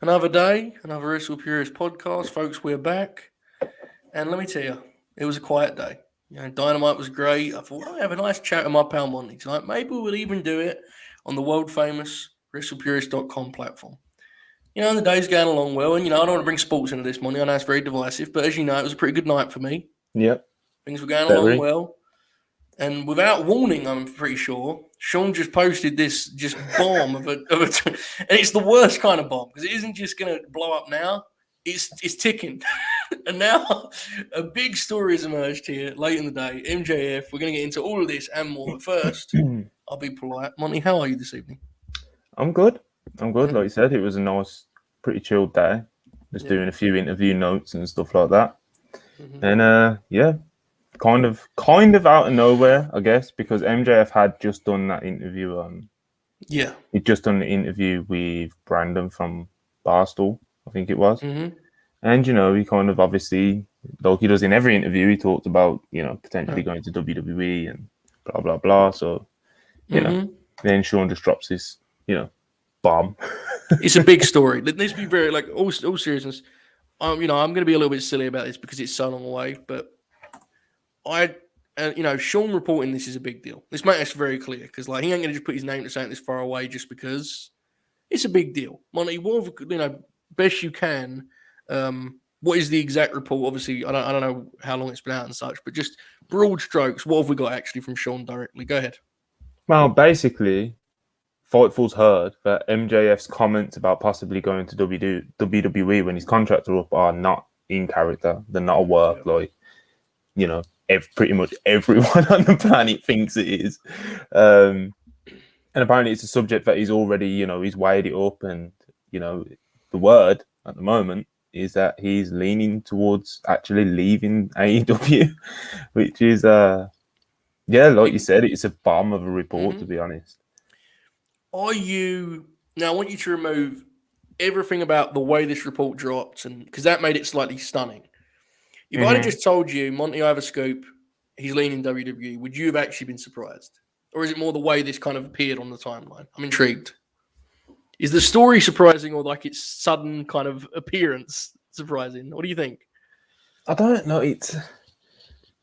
Another day, another Wrestle Purist podcast, folks. We're back, and let me tell you, it was a quiet day. Dynamite was great. I thought I'll have a nice chat with my pal Monty tonight. Maybe we'll even do it on the world famous WrestlePurist.com platform. And the day's going along well, and I don't want to bring sports into this, Monty. I know it's very divisive, but as you know, it was a pretty good night for me. Yep. Things were going along well. And without warning, I'm pretty sure, Sean just posted this just bomb and it's the worst kind of bomb because it isn't just going to blow up now. It's ticking. And now a big story has emerged here late in the day. MJF, we're going to get into all of this and more. But first, I'll be polite. Monty, how are you this evening? I'm good. Like you said, it was a nice, pretty chilled day. Just doing a few interview notes and stuff like that. And kind of out of nowhere, I guess, because MJF had just done that interview. He'd just done the interview with Brandon from Barstool, I think it was. And he kind of obviously, like he does in every interview, he talked about potentially going to WWE and blah blah blah. So then Sean just drops this bomb. It's a big story. Let's be very all seriousness. I'm going to be a little bit silly about this because it's so long away, but Sean reporting this is a big deal. Let's make this very clear because he ain't going to just put his name to something this far away just because it's a big deal. Monty, best you can. What is the exact report? Obviously, I don't know how long it's been out and such, but just broad strokes. What have we got actually from Sean directly? Go ahead. Well, basically, Fightful's heard that MJF's comments about possibly going to WWE when his contracts are up are not in character. They're not a work. Pretty much everyone on the planet thinks it is. And apparently it's a subject that he's already, he's weighed it up. And, the word at the moment is that he's leaning towards actually leaving AEW, which is, like you said, it's a bomb of a report, to be honest. Now I want you to remove everything about the way this report dropped, and because that made it slightly stunning. If I'd have just told you, Monty, I have a scoop, he's leaning WWE, would you have actually been surprised? Or is it more the way this kind of appeared on the timeline? I'm intrigued. Is the story surprising or its sudden kind of appearance surprising? What do you think? I don't know. The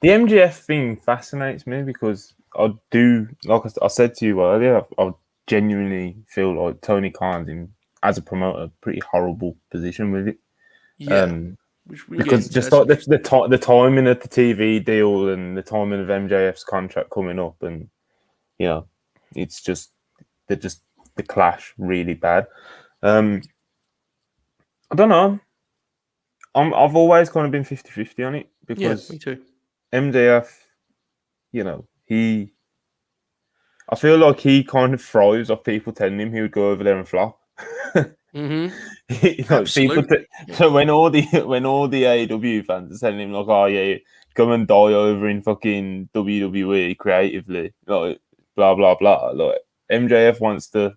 MJF thing fascinates me because I do, like I said to you earlier, I genuinely feel like Tony Khan's in, as a promoter, pretty horrible position with it. Yeah. Because just like the timing of the TV deal and the timing of MJF's contract coming up, and it's just the clash really bad. I don't know. I've always kind of been 50-50 on it because me too. MJF, I feel like he kind of thrives off people telling him he would go over there and flop. So when all the AEW fans are telling him come and die over in fucking WWE creatively, blah blah blah, MJF wants to,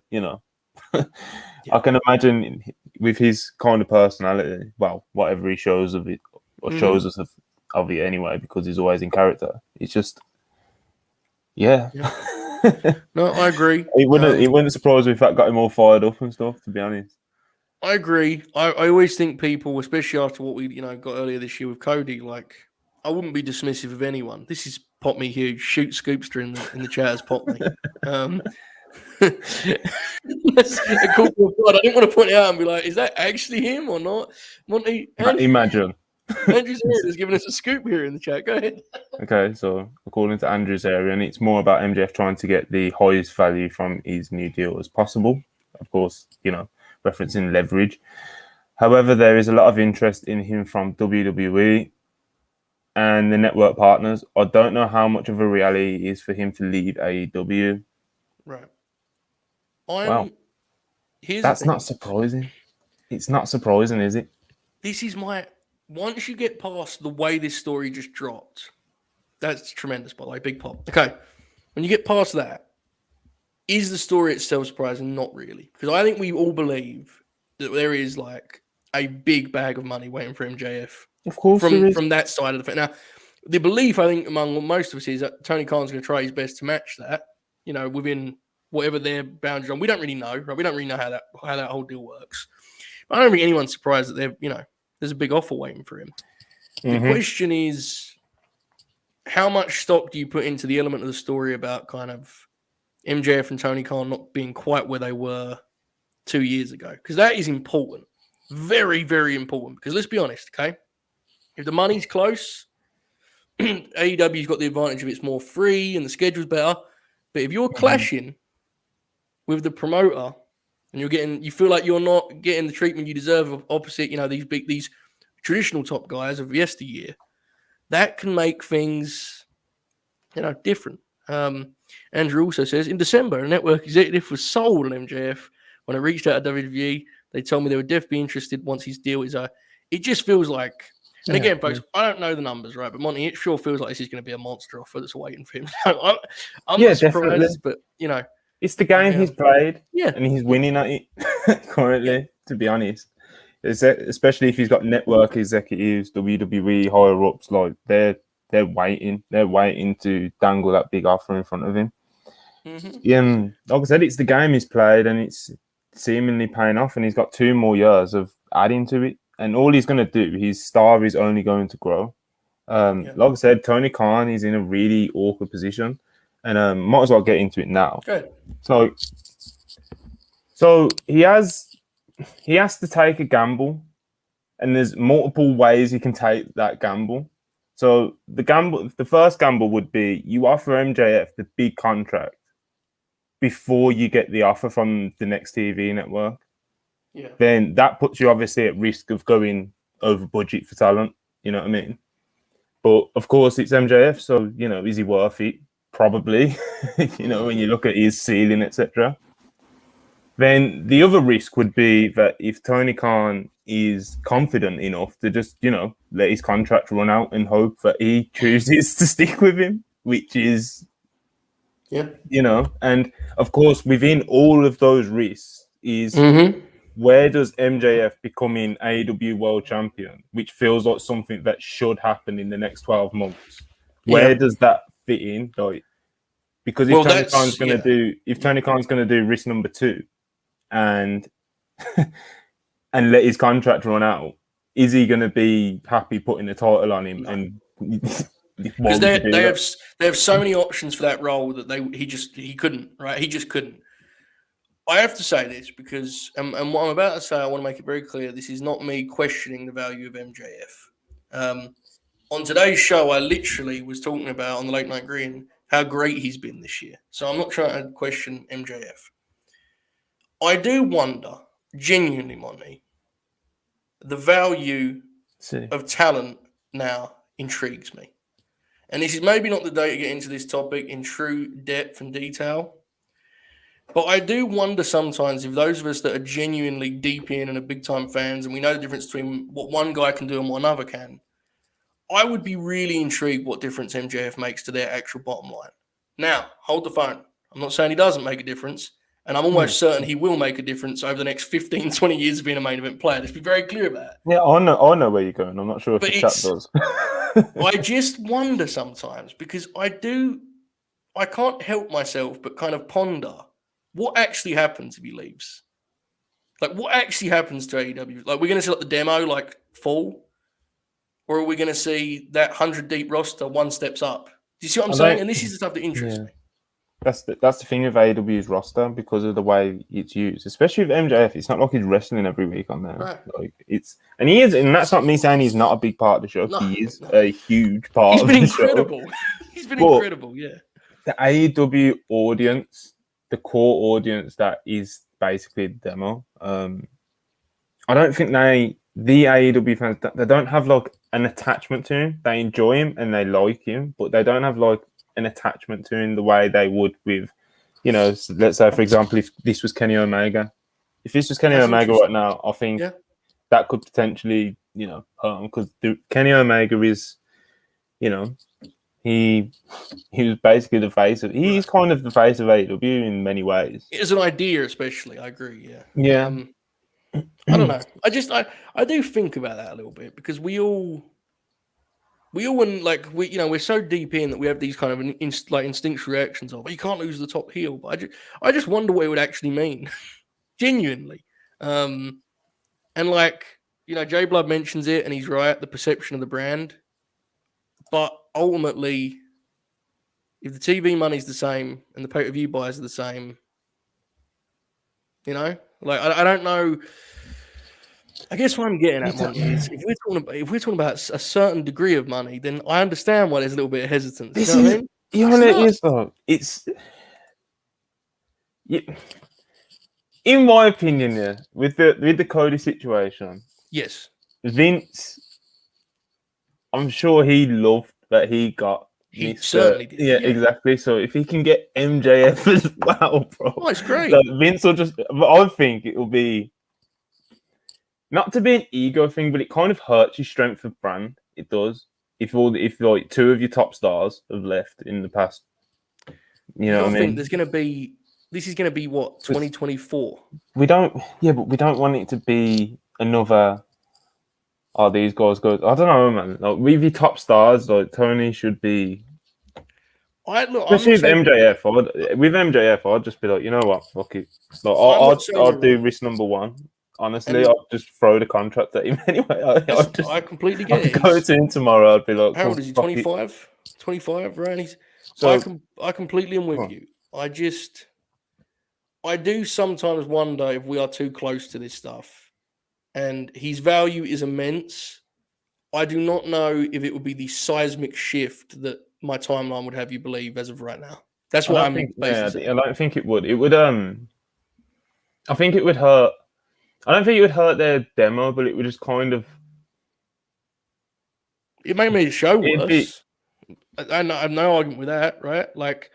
I can imagine with his kind of personality, whatever he shows of it or shows us of it anyway, because he's always in character. It's just yeah. No, I agree. It wouldn't surprise me if that got him all fired up and stuff, to be honest. I agree. I always think people, especially after what we got earlier this year with Cody, I wouldn't be dismissive of anyone. This is Pop Me Huge. Shoot Scoopster in the chat as Pop Me. That's a cool God. I didn't want to point it out and be like, is that actually him or not? Monty, imagine. Andrew's area is giving us a scoop here in the chat. Go ahead. Okay, so according to Andrew's area, and it's more about MJF trying to get the highest value from his new deal as possible. Of course, referencing leverage. However, there is a lot of interest in him from WWE and the network partners. I don't know how much of a reality it is for him to leave AEW. Right. Wow. That's not surprising. It's not surprising, is it? This is once you get past the way this story just dropped, that's tremendous, by the way, big pop. Okay. When you get past that, is the story itself surprising? Not really. Because I think we all believe that there is a big bag of money waiting for MJF. Of course, from that side of the thing. Now, the belief, I think, among most of us is that Tony Khan's going to try his best to match that, within whatever their boundaries are. We don't really know, right? We don't really know how that whole deal works. I don't think anyone's surprised that there's a big offer waiting for him. The question is, how much stock do you put into the element of the story about kind of MJF and Tony Khan not being quite where they were 2 years ago? Because that is important. Very, very important. Because let's be honest, okay? If the money's close, AEW's got the advantage of it's more free and the schedule's better. But if you're clashing with the promoter and you feel like you're not getting the treatment you deserve opposite, these traditional top guys of yesteryear, that can make things, different. Andrew also says, in December, a network executive was sold on MJF. When I reached out to WWE, they told me they would definitely be interested once his deal is it just feels like, and again, folks, I don't know the numbers, right? But Monty, it sure feels like this is going to be a monster offer that's waiting for him. So I'm not surprised, but, it's the game he's played, and he's winning at it currently, Yeah. to be honest. Especially if he's got network executives, WWE higher ups, like they're waiting to dangle that big offer in front of him. Like I said, it's the game he's played, and it's seemingly paying off. And he's got 2 more years of adding to it, and all he's going to do, his star is only going to grow. Like I said, Tony Khan is in a really awkward position, and might as well get into it now. Good. So he has to take a gamble, and there's multiple ways he can take that gamble. So the first gamble would be you offer MJF the big contract before you get the offer from the next TV network. Yeah. Then that puts you obviously at risk of going over budget for talent. You know what I mean? But of course, it's MJF, so is he worth it? Probably. When you look at his ceiling, etc. Then the other risk would be that if Tony Khan is confident enough to just, let his contract run out and hope that he chooses to stick with him, which is, and of course, within all of those risks is where does MJF becoming AEW World Champion, which feels like something that should happen in the next 12 months. Where does that fit in? Like, because if Tony Khan's going to do risk number 2, and let his contract run out, is he going to be happy putting the title on him? No. And because they have so many options for that role that he couldn't, right? He just couldn't. I have to say this because, and what I'm about to say, I want to make it very clear. This is not me questioning the value of MJF. On today's show, I literally was talking about on the Late Night Green how great he's been this year. So I'm not trying to question MJF. I do wonder, genuinely, Monty, the value of talent now intrigues me. And this is maybe not the day to get into this topic in true depth and detail, but I do wonder sometimes if those of us that are genuinely deep in and are big-time fans, and we know the difference between what one guy can do and what another can, I would be really intrigued what difference MJF makes to their actual bottom line. Now, hold the phone. I'm not saying he doesn't make a difference, and I'm almost certain he will make a difference over the next 15, 20 years of being a main event player. Let's be very clear about it. Yeah, I know where you're going. I'm not sure if the chat does. I just wonder sometimes because I can't help myself but kind of ponder what actually happens if he leaves. Like, what actually happens to AEW? Like, we're going to see the demo, fall? Or are we going to see that 100-deep roster one steps up? Do you see what I'm saying? And this is the stuff that interests me. That's the thing with AEW's roster because of the way it's used, especially with MJF. It's not like he's wrestling every week on there. Right. And he is, and that's not me saying he's not a big part of the show. No, he is a huge part of the incredible. show. He's been incredible, yeah. The AEW audience, the core audience that is basically the demo, I don't think the AEW fans, they don't have an attachment to him. They enjoy him and they like him, but they don't have an attachment to him the way they would with, let's say, for example, if this was Kenny Omega. If this was Kenny Omega right now, I think that could potentially, hurt him because Kenny Omega is, he was basically the face of, he's kind of the face of AEW in many ways. As an idea, especially, I agree, yeah. Yeah. I don't know. I do think about that a little bit because we're so deep in that we have these kind of instinctual reactions of, you can't lose the top heel. But I just wonder what it would actually mean, genuinely. And like, J Blood mentions it, and he's right. The perception of the brand, but ultimately, if the TV money's the same and the pay-per-view buys are the same, like I don't know. I guess what I'm getting at, Monty, is if we're talking about a certain degree of money, then I understand why there's a little bit of hesitance. You know what I mean? It is though. It's in my opinion, yeah, with the Cody situation. Yes, Vince, I'm sure he loved that he got. He certainly did. Yeah, exactly. So if he can get MJF as well, bro, it's great. Like Vince will just. I think it will be not to be an ego thing, but it kind of hurts your strength of brand. It does. If like two of your top stars have left in the past, you know what I mean. There's going to be. This is going to be what 2024. We don't. Yeah, but we don't want it to be another. Oh, these guys go. I don't know, man. Like with your top stars, like Tony should be. Especially with MJF, I'd just be like, you know what, fuck it. Like, I'll do risk number one. Honestly, I'll just throw the contract at him anyway. I completely get it. I'd go to him tomorrow. I'd be like, how old is he? 25? 25, right? I completely am with you. I do sometimes wonder if we are too close to this stuff. And his value is immense. I do not know if it would be the seismic shift that my timeline would have you believe as of right now. That's what I'm basically. I don't think it would. It would. I think it would hurt. I don't think it would hurt their demo, but it would just kind of. It made me show worse. I have no argument with that, right? Like,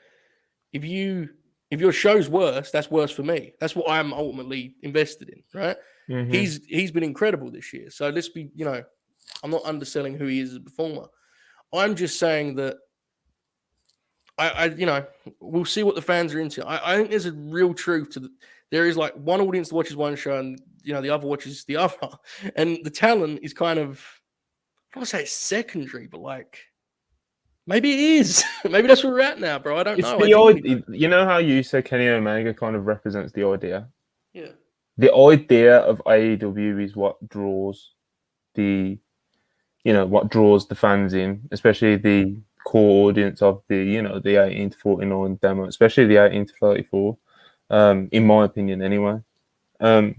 if your show's worse, that's worse for me. That's what I'm ultimately invested in, right? Mm-hmm. He's been incredible this year. So let's be, I'm not underselling who he is as a performer. I'm just saying that we'll see what the fans are into. I think there's a real truth to there is like one audience that watches one show and the other watches the other, and the talent is kind of, I don't want to say it's secondary, but like maybe it is. Maybe that's where we're at now, bro. I don't know. You know how you say Kenny Omega kind of represents the idea? Yeah. The idea of AEW is what draws what draws the fans in, especially the core audience of the 18 to 49 demo, especially the 18 to 34, in my opinion anyway. So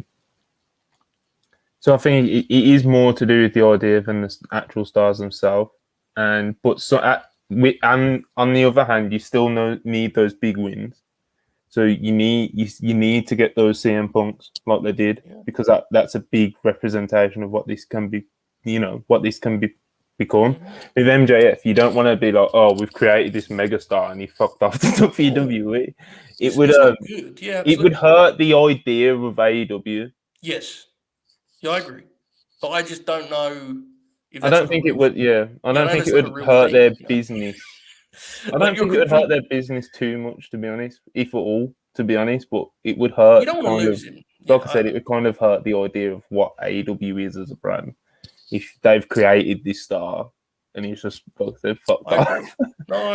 I think it is more to do with the idea than the actual stars themselves. And on the other hand, you still need those big wins. So you need to get those CM Punks like they did, because that's a big representation of what this can be, what this can become. With MJF, you don't want to be like, oh, we've created this megastar and he fucked off to WWE. It would hurt the idea of AEW. Yes. Yeah, I agree. But I just don't know if I don't think it would, I don't think it would hurt their business. I don't think it would hurt their business too much, to be honest, if at all, to be honest, but it would hurt. You don't want to lose him. Like I said, it would kind of hurt the idea of what AEW is as a brand. If they've created this star and he's just fucked off.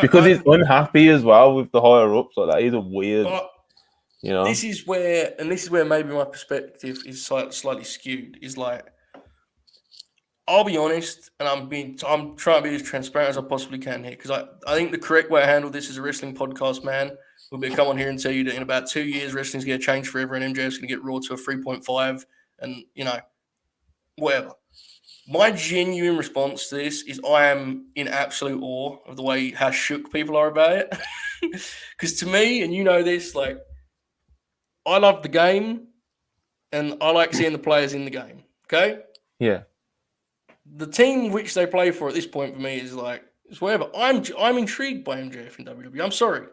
Because he's unhappy as well with the higher ups like that. He's a weird, This is where maybe my perspective is slightly skewed. Is like, I'll be honest, and I'm trying to be as transparent as I possibly can here, because I think the correct way to handle this as a wrestling podcast, man, will be to come on here and tell you that in about 2 years, wrestling's going to change forever, and MJF's going to get Raw to a 3.5, and whatever. My genuine response to this is I am in absolute awe of the way how shook people are about it. Because to me, and this, like, I love the game, and I like seeing the players in the game. Okay? Yeah. The team which they play for at this point for me is like, it's whatever. I'm intrigued by MJF and WWE. I'm sorry.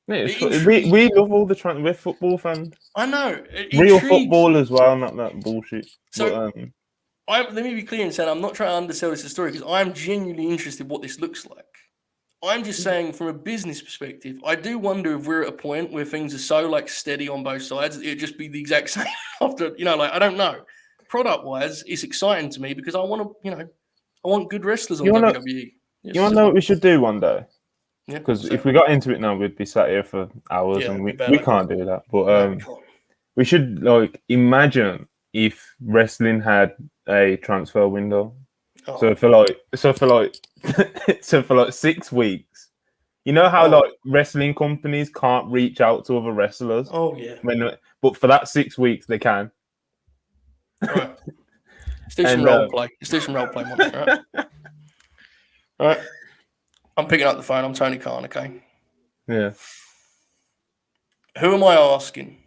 Yeah, we love all we're football fans. I know. Real football as well, not that bullshit. So let me be clear and say I'm not trying to undersell this story, because I'm genuinely interested in what this looks like. I'm just saying from a business perspective, I do wonder if we're at a point where things are so like steady on both sides, it'd just be the exact same after, I don't know. Product wise, it's exciting to me because I want to, I want good wrestlers on WWE. You want to know what we should do one day? Yeah. Because if we got into it now, we'd be sat here for hours, and we can't do that. But we should imagine if wrestling had a transfer window. Oh. So for like 6 weeks, you know how like wrestling companies can't reach out to other wrestlers. Oh yeah. But for that 6 weeks they can. Right. Let's do some role play. Let's do some role play, Monty. Right. All right. I'm picking up the phone. I'm Tony Khan. Okay. Yeah. Who am I asking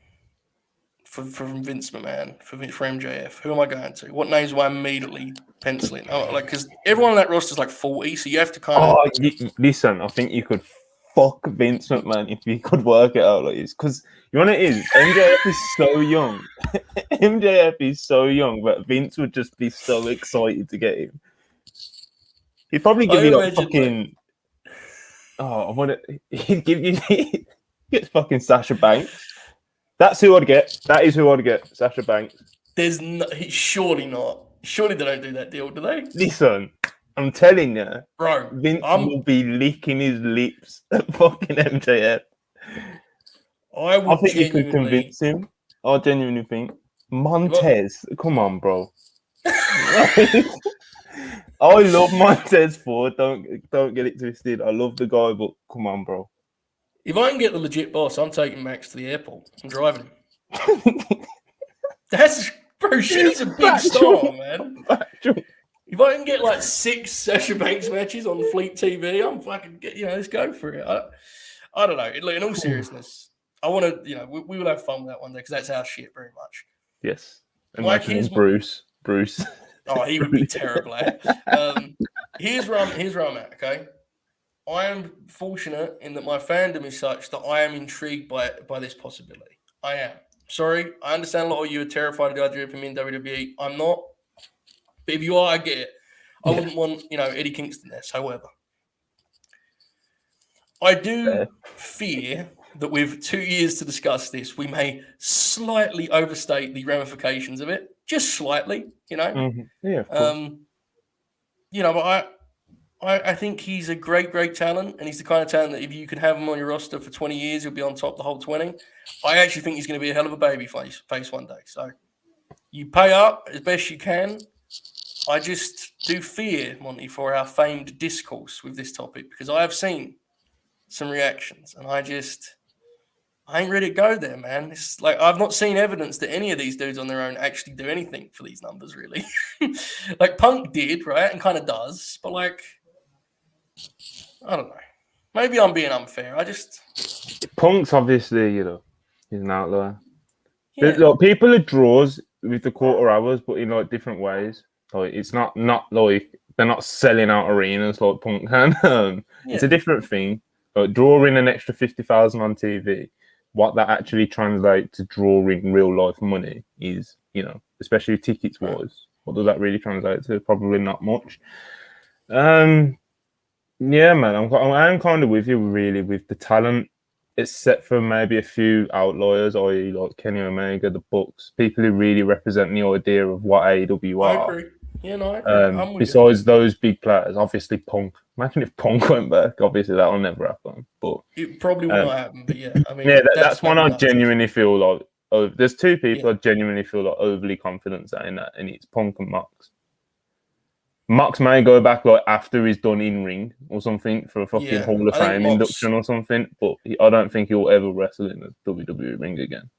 for Vince McMahon, for MJF? Who am I going to? What names do I immediately pencil in? Oh, like, because everyone on that roster is like 40, so you have to kind of. Listen, I think you could fuck Vince McMahon if you could work it out like this. Because you know what it is? MJF is so young. MJF is so young, but Vince would just be so excited to get him. He'd probably give you like fucking. I want to. He'd give you. Get fucking Sasha Banks. That's who I'd get. That is who I'd get. Sasha Banks. There's surely not. Surely they don't do that deal, do they? Listen, I'm telling you, bro. Vince will be licking his lips at fucking MJF. I think you could convince him. I genuinely think Montez. Come on, bro. I love Montez Ford. Don't get it twisted. I love the guy, but come on, bro. If I can get the legit boss, I'm taking Max to the airport. I'm driving him. Bro, she's a big star, man. If I can get like 6 Sasha Banks matches on Fleet TV, I'm fucking, let's go for it. I don't know. In all seriousness, I want to, we will have fun with that one day because that's our shit very much. Yes. Imagine Bruce. Oh, he would be terrible. Here's where I'm at, okay? I am fortunate in that my fandom is such that I am intrigued by this possibility. I am. Sorry, I understand a lot of you are terrified of the idea of him in WWE. I'm not. But if you are, I get it. I wouldn't want, Eddie Kingston there. However, I do fear that with 2 years to discuss this, we may slightly overstate the ramifications of it. Just slightly, Mm-hmm. Yeah, of course. But I think he's a great, great talent, and he's the kind of talent that if you can have him on your roster for 20 years, he'll be on top the whole 20. I actually think he's going to be a hell of a baby face one day. So you pay up as best you can. I just do fear, Monty, for our famed discourse with this topic because I have seen some reactions, and I ain't ready to go there, man. It's like I've not seen evidence that any of these dudes on their own actually do anything for these numbers, really. Like Punk did, right, and kind of does, but like. I don't know. Maybe I'm being unfair. Punk's obviously, he's an outlier. Yeah. Like, people are draws with the quarter hours, but in like different ways. Like it's not like they're not selling out arenas like Punk can. It's a different thing. Like drawing an extra 50,000 on TV, what that actually translates to drawing real life money is, especially tickets wise. What does that really translate to? Probably not much. Yeah, man, I'm kind of with you, really, with the talent. It's set for maybe a few outliers, i.e. like Kenny Omega, the Bucks, people who really represent the idea of what AEW are. I agree. Yeah, no, I agree. Besides those big players, obviously Punk. Imagine if Punk went back. Obviously, that will never happen. But it probably will not happen. But yeah, I mean, that's one I genuinely feel like. Oh, there's 2 people I genuinely feel like overly confident saying that, and it's Punk and Mox. Mox may go back like after he's done in ring or something for a fucking Hall of Fame induction or something, but I don't think he'll ever wrestle in a WWE ring again.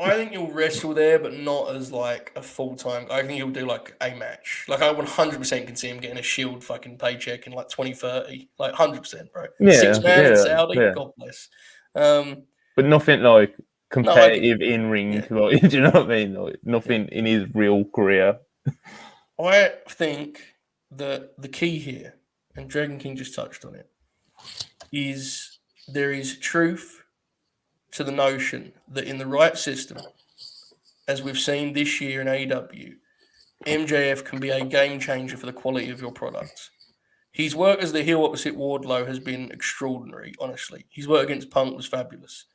I think he'll wrestle there, but not as like a full-time. I think he'll do like a match. Like I 100% can see him getting a Shield fucking paycheck in like 2030, like 100%, bro. Yeah, 6-man in Saudi, God bless. But nothing like competitive in ring. Like, do you know what I mean? Like nothing in his real career. I think that the key here, and Dragon King just touched on it, is there is truth to the notion that in the right system, as we've seen this year in AEW, MJF can be a game changer for the quality of your products. His work as the heel opposite Wardlow has been extraordinary, honestly. His work against Punk was fabulous.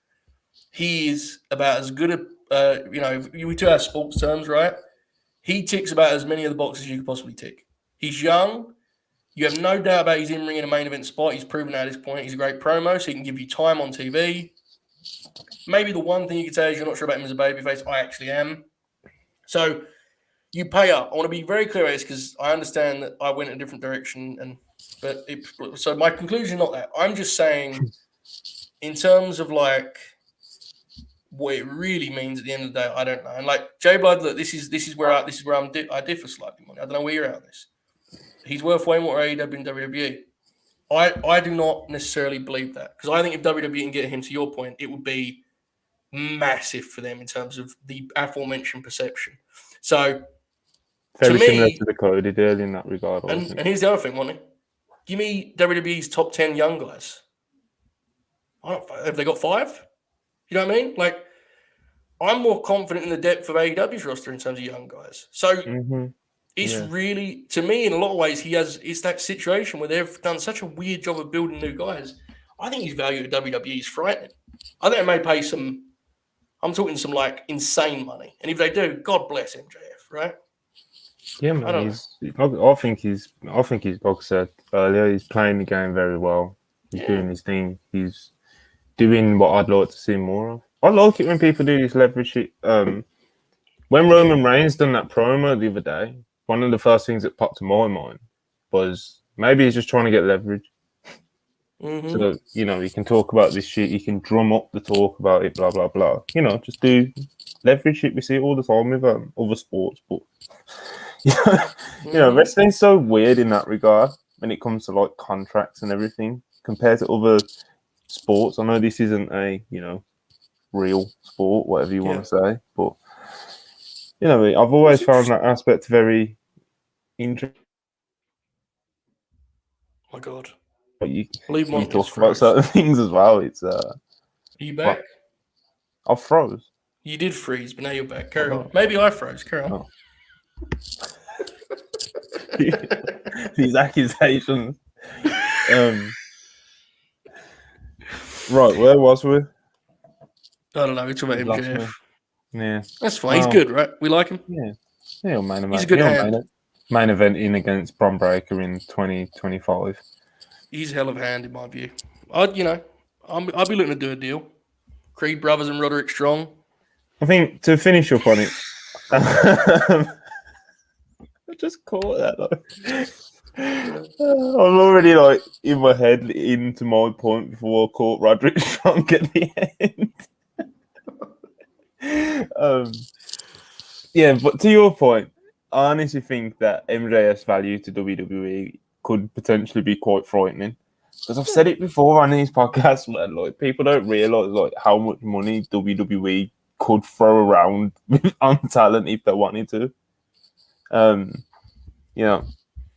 He is about as good we do our sports terms, right? He ticks about as many of the boxes you could possibly tick. He's young. You have no doubt about his in-ring in a main event spot. He's proven at this point. He's a great promo, so he can give you time on TV. Maybe the one thing you could say is you're not sure about him as a babyface. I actually am. So you pay up. I want to be very clear about this because I understand that I went in a different direction. So my conclusion, not that. I'm just saying, in terms of like what it really means at the end of the day, I don't know. And like Jay Blood, look, this is where I differ slightly. I don't know where you're at on this. He's worth way more AEW and WWE. I do not necessarily believe that because I think if WWE can get him, to your point, it would be massive for them in terms of the aforementioned perception. So Very to similar me, to the Cody deal in that regard. and here's the other thing, Monty. Give me WWE's top 10 young guys. Have they got 5? You know what I mean? Like, I'm more confident in the depth of AEW's roster in terms of young guys. So it's really, to me, in a lot of ways, it's that situation where they've done such a weird job of building new guys. I think his value at WWE is frightening. I think they may pay I'm talking some like insane money. And if they do, God bless MJF, right? Yeah, man. I think he's like I said earlier, he's playing the game very well. He's doing his thing. He's doing what I'd like to see more of. I like it when people do this leverage shit. When Roman Reigns done that promo the other day, one of the first things that popped to my mind was maybe he's just trying to get leverage. So, you know, he can talk about this shit, he can drum up the talk about it, blah, blah, blah. You know, just do leverage shit. We see it all the time with other sports, but you know, wrestling's so weird in that regard when it comes to like contracts and everything compared to other sports. I know this isn't a, you know, real sport, whatever you want to say, but you know, I've always found that aspect very interesting. My God. But you talk about certain things as well. It's Are you back? I froze. You did freeze, but now you're back. Carry on. Maybe I froze. Carry on. These accusations. Right, where was we? I don't know. We're talking about MJF. Yeah. That's fine. He's good, right? We like him. Yeah. Man. He's a good hand. Main event in against Bron Breakker in 2025. He's a hell of a hand in my view. I'll be looking to do a deal. Creed Brothers and Roderick Strong. I think to finish up on it, I just caught that though. I'm already like in my head into my point before I caught Roderick Strong at the end. Yeah, but to your point, I honestly think that MJF's value to WWE could potentially be quite frightening. Because I've said it before on these podcasts, man, like people don't realize like how much money WWE could throw around on talent if they wanted to. You know,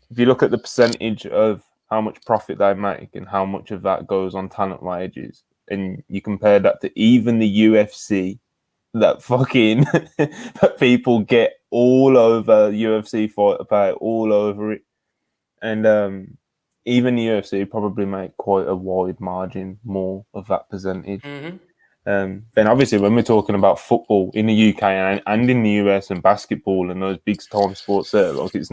if you look at the percentage of how much profit they make and how much of that goes on talent wages, and you compare that to even the UFC, that fucking that people get all over UFC fighter pay, all over it, and even the UFC probably make quite a wide margin more of that percentage. Then obviously when we're talking about football in the UK and in the US and basketball and those big time sports there, like it's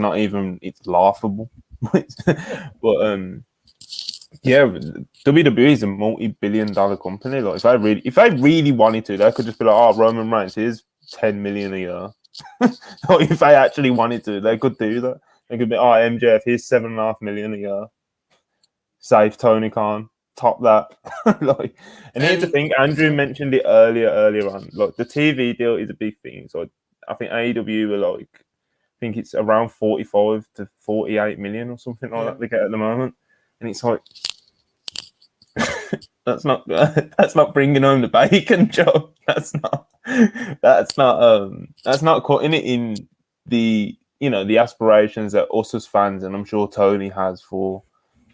laughable. But yeah, WWE is a multi-billion-dollar company. Like if they really wanted to, they could just be like, "Oh, Roman Reigns, here's 10 million a year." Like, if they actually wanted to, they could do that. They could be, "Oh, MJF, here's 7.5 million a year. Save Tony Khan, top that." Like, and here's the thing: Andrew mentioned it earlier on. Like, the TV deal is a big thing. So I think AEW were like, I think it's around 45 to 48 million or something like that they get at the moment. And it's like, that's not bringing home the bacon, Joe. That's not cutting it in the, you know, the aspirations that us as fans, and I'm sure Tony has for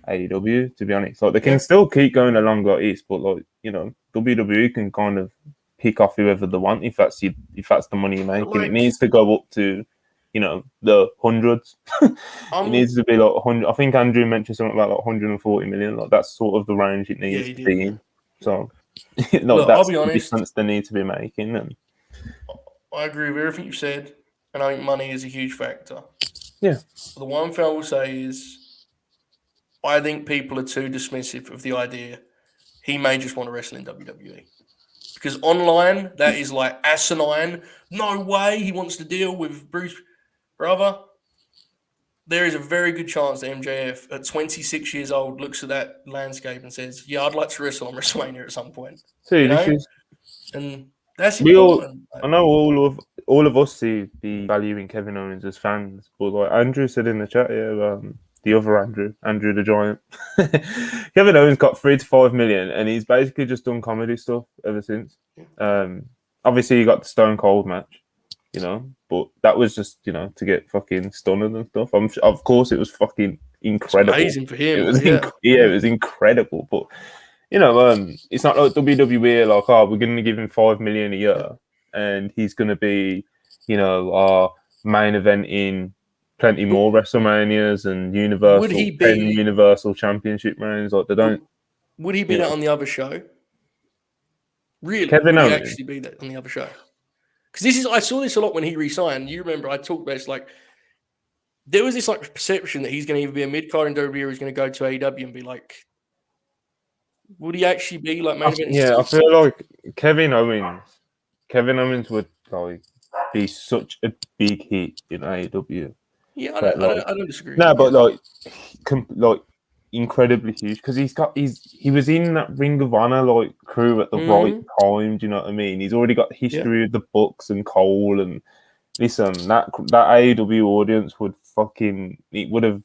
AEW, to be honest. Like, they can still keep going along like this, but like, you know, WWE can kind of pick off whoever they want if that's the money you're making. It needs to go up to, you know, the hundreds. It needs to be like 100. I think Andrew mentioned something about like 140 million. Like, that's sort of the range it needs to be in. So, Look, that's I'll be honest, the difference they need to be making. And I agree with everything you've said, and I think money is a huge factor. Yeah. The one thing I will say is, I think people are too dismissive of the idea he may just want to wrestle in WWE. Because online, that is like asinine. No way he wants to deal with Bruce, brother. There is a very good chance that MJF, at 26 years old, looks at that landscape and says, "Yeah, I'd like to wrestle on WrestleMania at some point." See, this is and that's we all. important. I know all of us see the value in Kevin Owens as fans, but like Andrew said in the chat here, the other Andrew the Giant, Kevin Owens got 3 to 5 million, and he's basically just done comedy stuff ever since. Obviously, he got the Stone Cold match, but that was just to get fucking stunned and stuff. Of course, it was fucking incredible. It's amazing for him. It was it was incredible, but. It's not like WWE like, we're going to give him 5 million a year, and he's going to be, our main event in plenty more WrestleManias and Universal Championship reigns. Like they don't. Would he be that on the other show? Really, Kevin would Owens he actually be that on the other show? Because I saw this a lot when he re-signed. You remember I talked about this, there was this perception that he's going to either be a mid card in WWE or he's going to go to AEW and be like. Would he actually be main event? Yeah, I feel like Kevin Owens would be such a big hit in AEW. Yeah, I don't disagree. No, but incredibly huge because he was in that Ring of Honor crew at the right time. Do you know what I mean? He's already got history with the Bucks and Cole, and listen, that AEW audience would the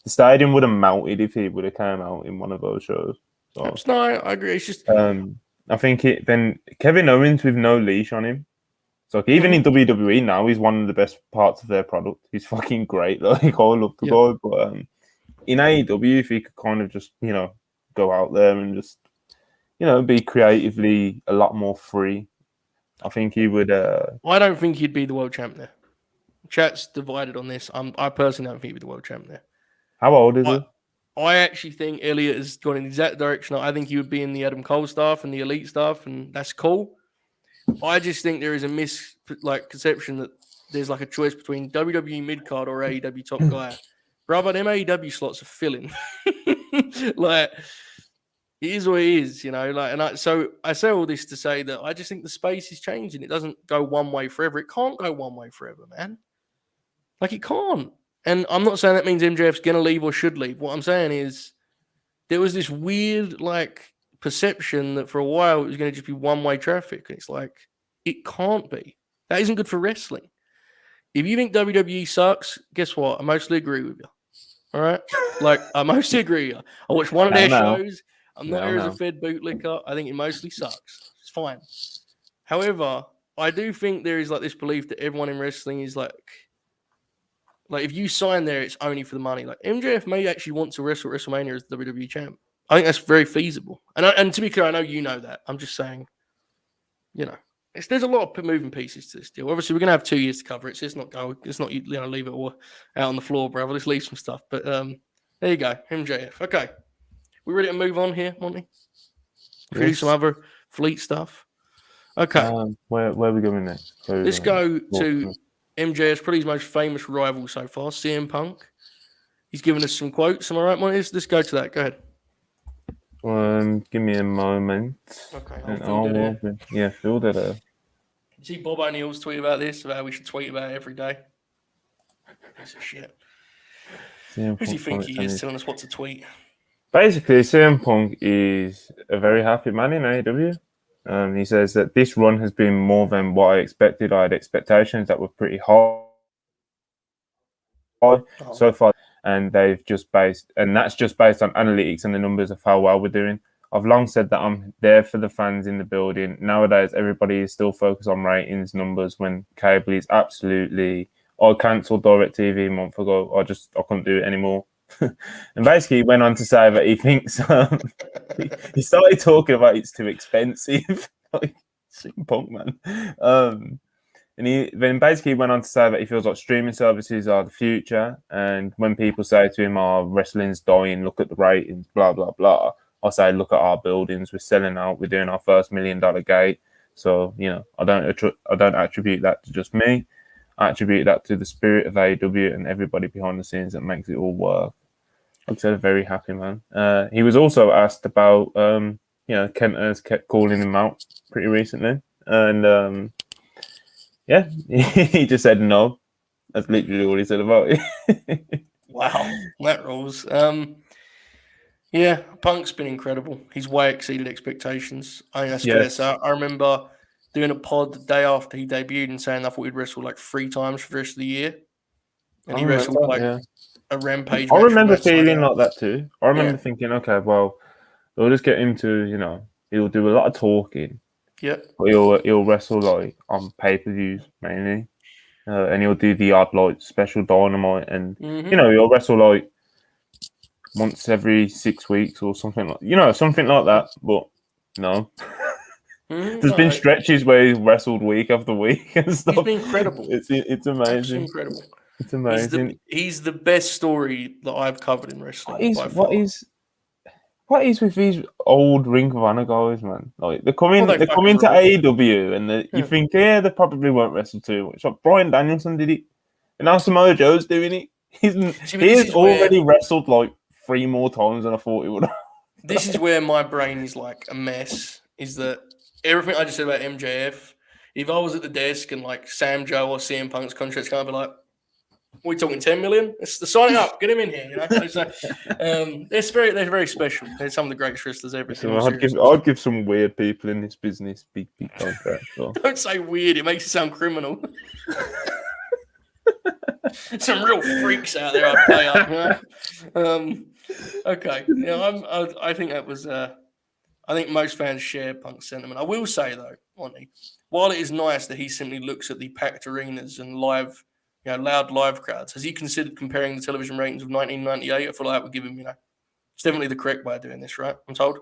stadium would have melted if he would have come out in one of those shows. So, no, I agree. It's just I think then Kevin Owens with no leash on him. So even in WWE now, he's one of the best parts of their product. He's fucking great. I love the guy. But in AEW, if he could kind of just go out there and just be creatively a lot more free, I think he would. I don't think he'd be the world champ there. Chat's divided on this. I personally don't think he'd be the world champ there. How old is he? I actually think Elliot has gone in the exact direction. I think he would be in the Adam Cole stuff and the Elite stuff, and that's cool. I just think there is a conception that there's a choice between WWE mid card or AEW top guy. Brother, them AEW slots are filling. It is what it is, so I say all this to say that I just think the space is changing. It doesn't go one way forever. It can't go one way forever, man. It can't. And I'm not saying that means MJF's going to leave or should leave. What I'm saying is there was this weird, perception that for a while it was going to just be one-way traffic. And it's it can't be. That isn't good for wrestling. If you think WWE sucks, guess what? I mostly agree with you. All right? I mostly agree with you. I watched one of their shows. I'm not here as a Fed bootlicker. I think it mostly sucks. It's fine. However, I do think there is this belief that everyone in wrestling is if you sign there, it's only for the money. MJF may actually want to wrestle at WrestleMania as the WWE champ. I think that's very feasible. And to be clear, I know you know that. I'm just saying, there's a lot of moving pieces to this deal. Obviously, we're going to have 2 years to cover it, so let's not leave it all out on the floor, brother. Let's leave some stuff. But there you go, MJF. Okay, we ready to move on here, Monty? Do some other fleet stuff. Okay, where are we going next? Let's go to MJF's probably his most famous rival so far, CM Punk. He's given us some quotes. Am I right, Monty? Let's go to that. Go ahead. Give me a moment. Okay, fill that up. You see Bob O'Neill's tweet about this, about how we should tweet about it every day. Piece of shit. Who does he think he is telling us what to tweet? Basically, CM Punk is a very happy man in AEW. He says that this run has been more than what I expected. I had expectations that were pretty high so far, and that's just based on analytics and the numbers of how well we're doing. I've long said that I'm there for the fans in the building. Nowadays, everybody is still focused on ratings, numbers, when cable is absolutely... I cancelled DirecTV a month ago. I couldn't do it anymore. And basically, he went on to say that he thinks he started talking about it's too expensive. CM Punk, man. And he then basically went on to say that he feels like streaming services are the future. And when people say to him, wrestling's dying, look at the ratings, blah, blah, blah. I say, look at our buildings. We're selling out. We're doing our first $1 million gate. So, I don't attribute that to just me. I attribute that to the spirit of AEW and everybody behind the scenes that makes it all work. Like I said, a very happy man. He was also asked about Kenta has kept calling him out pretty recently, and he just said no. That's literally all he said about it. Wow, that rules. Yeah, Punk's been incredible. He's way exceeded expectations. I think that's fair. So I remember doing a pod the day after he debuted and saying I thought he'd wrestle like 3 times for the rest of the year. And he wrestled a Rampage match. I remember feeling like that too. I remember thinking, okay, well, they'll just get him to, he'll do a lot of talking. Yep. But he'll wrestle like on pay-per-views mainly. And he'll do the odd like special Dynamite and he'll wrestle like once every 6 weeks or something like something like that. But no. There's been stretches where he's wrestled week after week and stuff. He's been incredible. It's amazing. It's incredible. It's amazing. He's the best story that I've covered in wrestling. What is with these old Ring of Honor guys, man? Like they come into AEW and you think, they probably won't wrestle too much. Like Bryan Danielson did it, and now Samoa Joe's doing it. He's already wrestled like 3 more times than I thought he would. This is where my brain is like a mess. Is that everything I just said about MJF? If I was at the desk and like Sam Joe or CM Punk's contract's going to be like, we're talking 10 million. It's the signing up. Get him in here. So, they're very special. They're some of the greatest wrestlers ever. I'd give some weird people in this business big contracts. So. Don't say weird. It makes it sound criminal. Some real freaks out there. I'd play up. Okay. I think that was. I think most fans share Punk's sentiment. I will say though, Monty, while it is nice that he simply looks at the packed arenas and loud live crowds. Has he considered comparing the television ratings of 1998? I feel like that would give him, it's definitely the correct way of doing this, right? I'm told.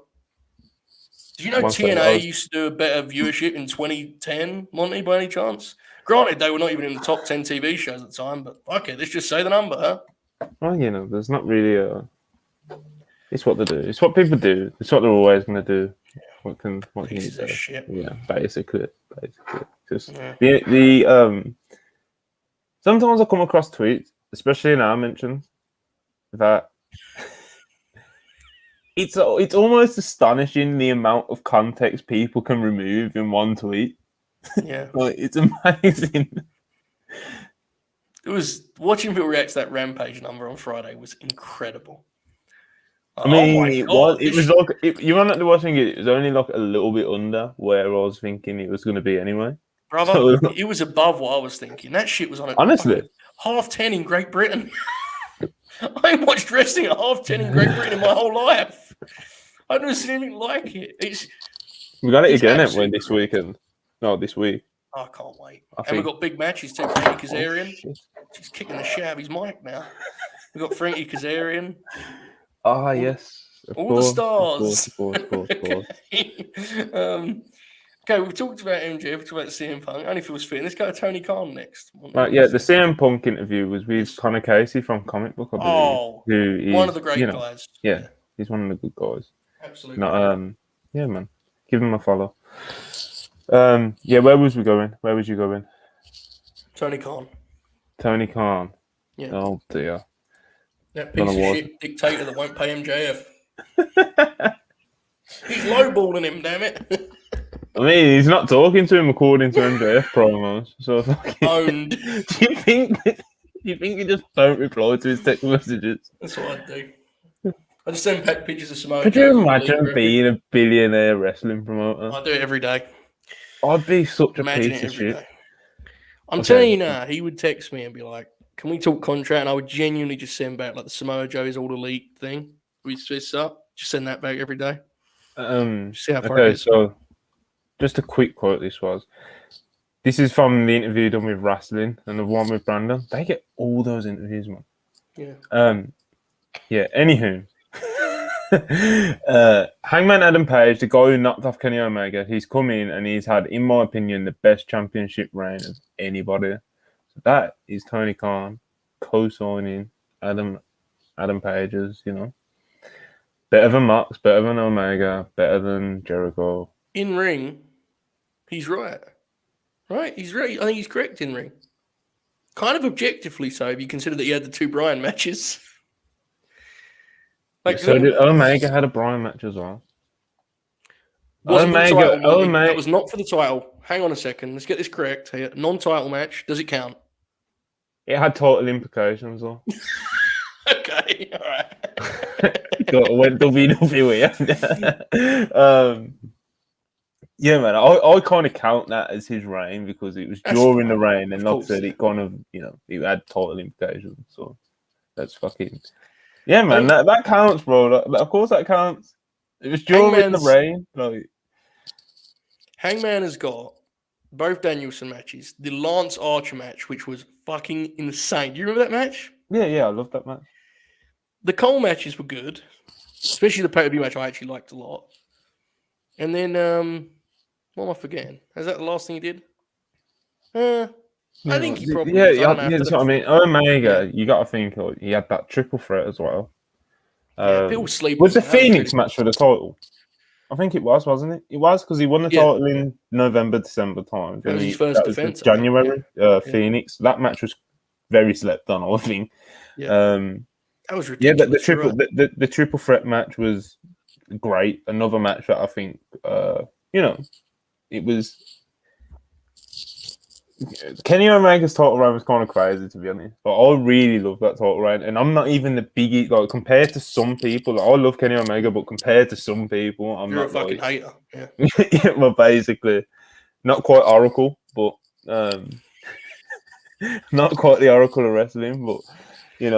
Did you know TNA used to do a better viewership in 2010, Monty, by any chance? Granted, they were not even in the top 10 TV shows at the time, but okay, let's just say the number, huh? Well, there's not really it's what they do. It's what people do. It's what they're always going to do. What can you do? Shit. Yeah, basically. Just the sometimes I come across tweets, especially in our mentions, that it's almost astonishing the amount of context people can remove in one tweet. Yeah. It's amazing. It was watching people react to that Rampage number on Friday was incredible. I mean, it was like you were not watching it. It was only like a little bit under where I was thinking it was going to be anyway. Brother, it was above what I was thinking. That shit was on honestly 10:30 in Great Britain. I ain't watched wrestling at 10:30 in Great Britain in my whole life. I've never seen anything like it. We got it again, haven't we, this weekend? No, this week. I can't wait. We've got big matches too. Frankie Kazarian. She's kicking the shit out of his mic now. We've got Frankie Kazarian. Yes. All the stars. Of course. Okay, we've talked about MJ, we've talked about CM Punk. Only feels fitting. Let's go to Tony Khan next. Right, the CM Punk interview was with Connor Casey from Comic Book, I believe. Who is one of the great guys. Yeah, he's one of the good guys. Absolutely. Man. Give him a follow. Where was we going? Where was you going? Tony Khan. Yeah. Oh dear. That piece of shit dictator that won't pay MJF. He's lowballing him, damn it. I mean, he's not talking to him according to MJF promos. So owned. Do you think he just don't reply to his text messages? That's what I do. I just send back pictures of Samoa. Could you imagine being a billionaire wrestling promoter? I do it every day. I'd be such a piece of shit. Day. I'm telling you now, he would text me and be like, "Can we talk contract?" And I would genuinely just send back like the Samoa Joe's All Elite thing. We switch up. Just send that back every day. See how far it is. So just a quick quote this is from the interview done with Wrestling and the one with Brandon. They get all those interviews, man. Anywho. Hangman Adam Page, the guy who knocked off Kenny Omega, he's come in and he's had, in my opinion, the best championship reign of anybody. So that is Tony Khan co-signing Adam Page's, better than Mox, better than Omega, better than Jericho. In ring, he's right. Right? He's right. I think he's correct in ring. Kind of objectively so, if you consider that he had the 2 Bryan matches. So did Omega had a Bryan match as well? Wasn't for the Omega, title, Monty. Omega. That was not for the title. Hang on a second. Let's get this correct here. Non-title match. Does it count? It had total implications, though. Okay, all right. Went WWE. Yeah, man. I kind of count that as his reign because it was during the reign, and like I said, it kind of, it had total implications. So that's fucking. Yeah, man. That counts, bro. Of course, that counts. It was during the reign. Like, Hangman has got both Danielson matches, the Lance Archer match, which was fucking insane. Do you remember that match? Yeah, I loved that match. The Cole matches were good, especially the pay-per-view match I actually liked a lot. And then, what am I forgetting? Is that the last thing he did? I think he probably that's what I mean. Omega, you got to think he had that triple threat as well. People sleep. Was the Phoenix match for the title? I think it was, wasn't it? It was because he won the title in November, December time. That was his first defense. January, Phoenix. That match was very slept on, I think. Yeah. That was ridiculous. Yeah, but the triple threat match was great. Another match that I think, it was. Kenny Omega's title reign was kind of crazy, to be honest. But I really love that title reign, and I'm not even the biggie. Like, compared to some people, I love Kenny Omega, but compared to some people, You're a fucking hater. Yeah. Yeah, well, basically, not quite Oracle, but not quite the Oracle of wrestling. But like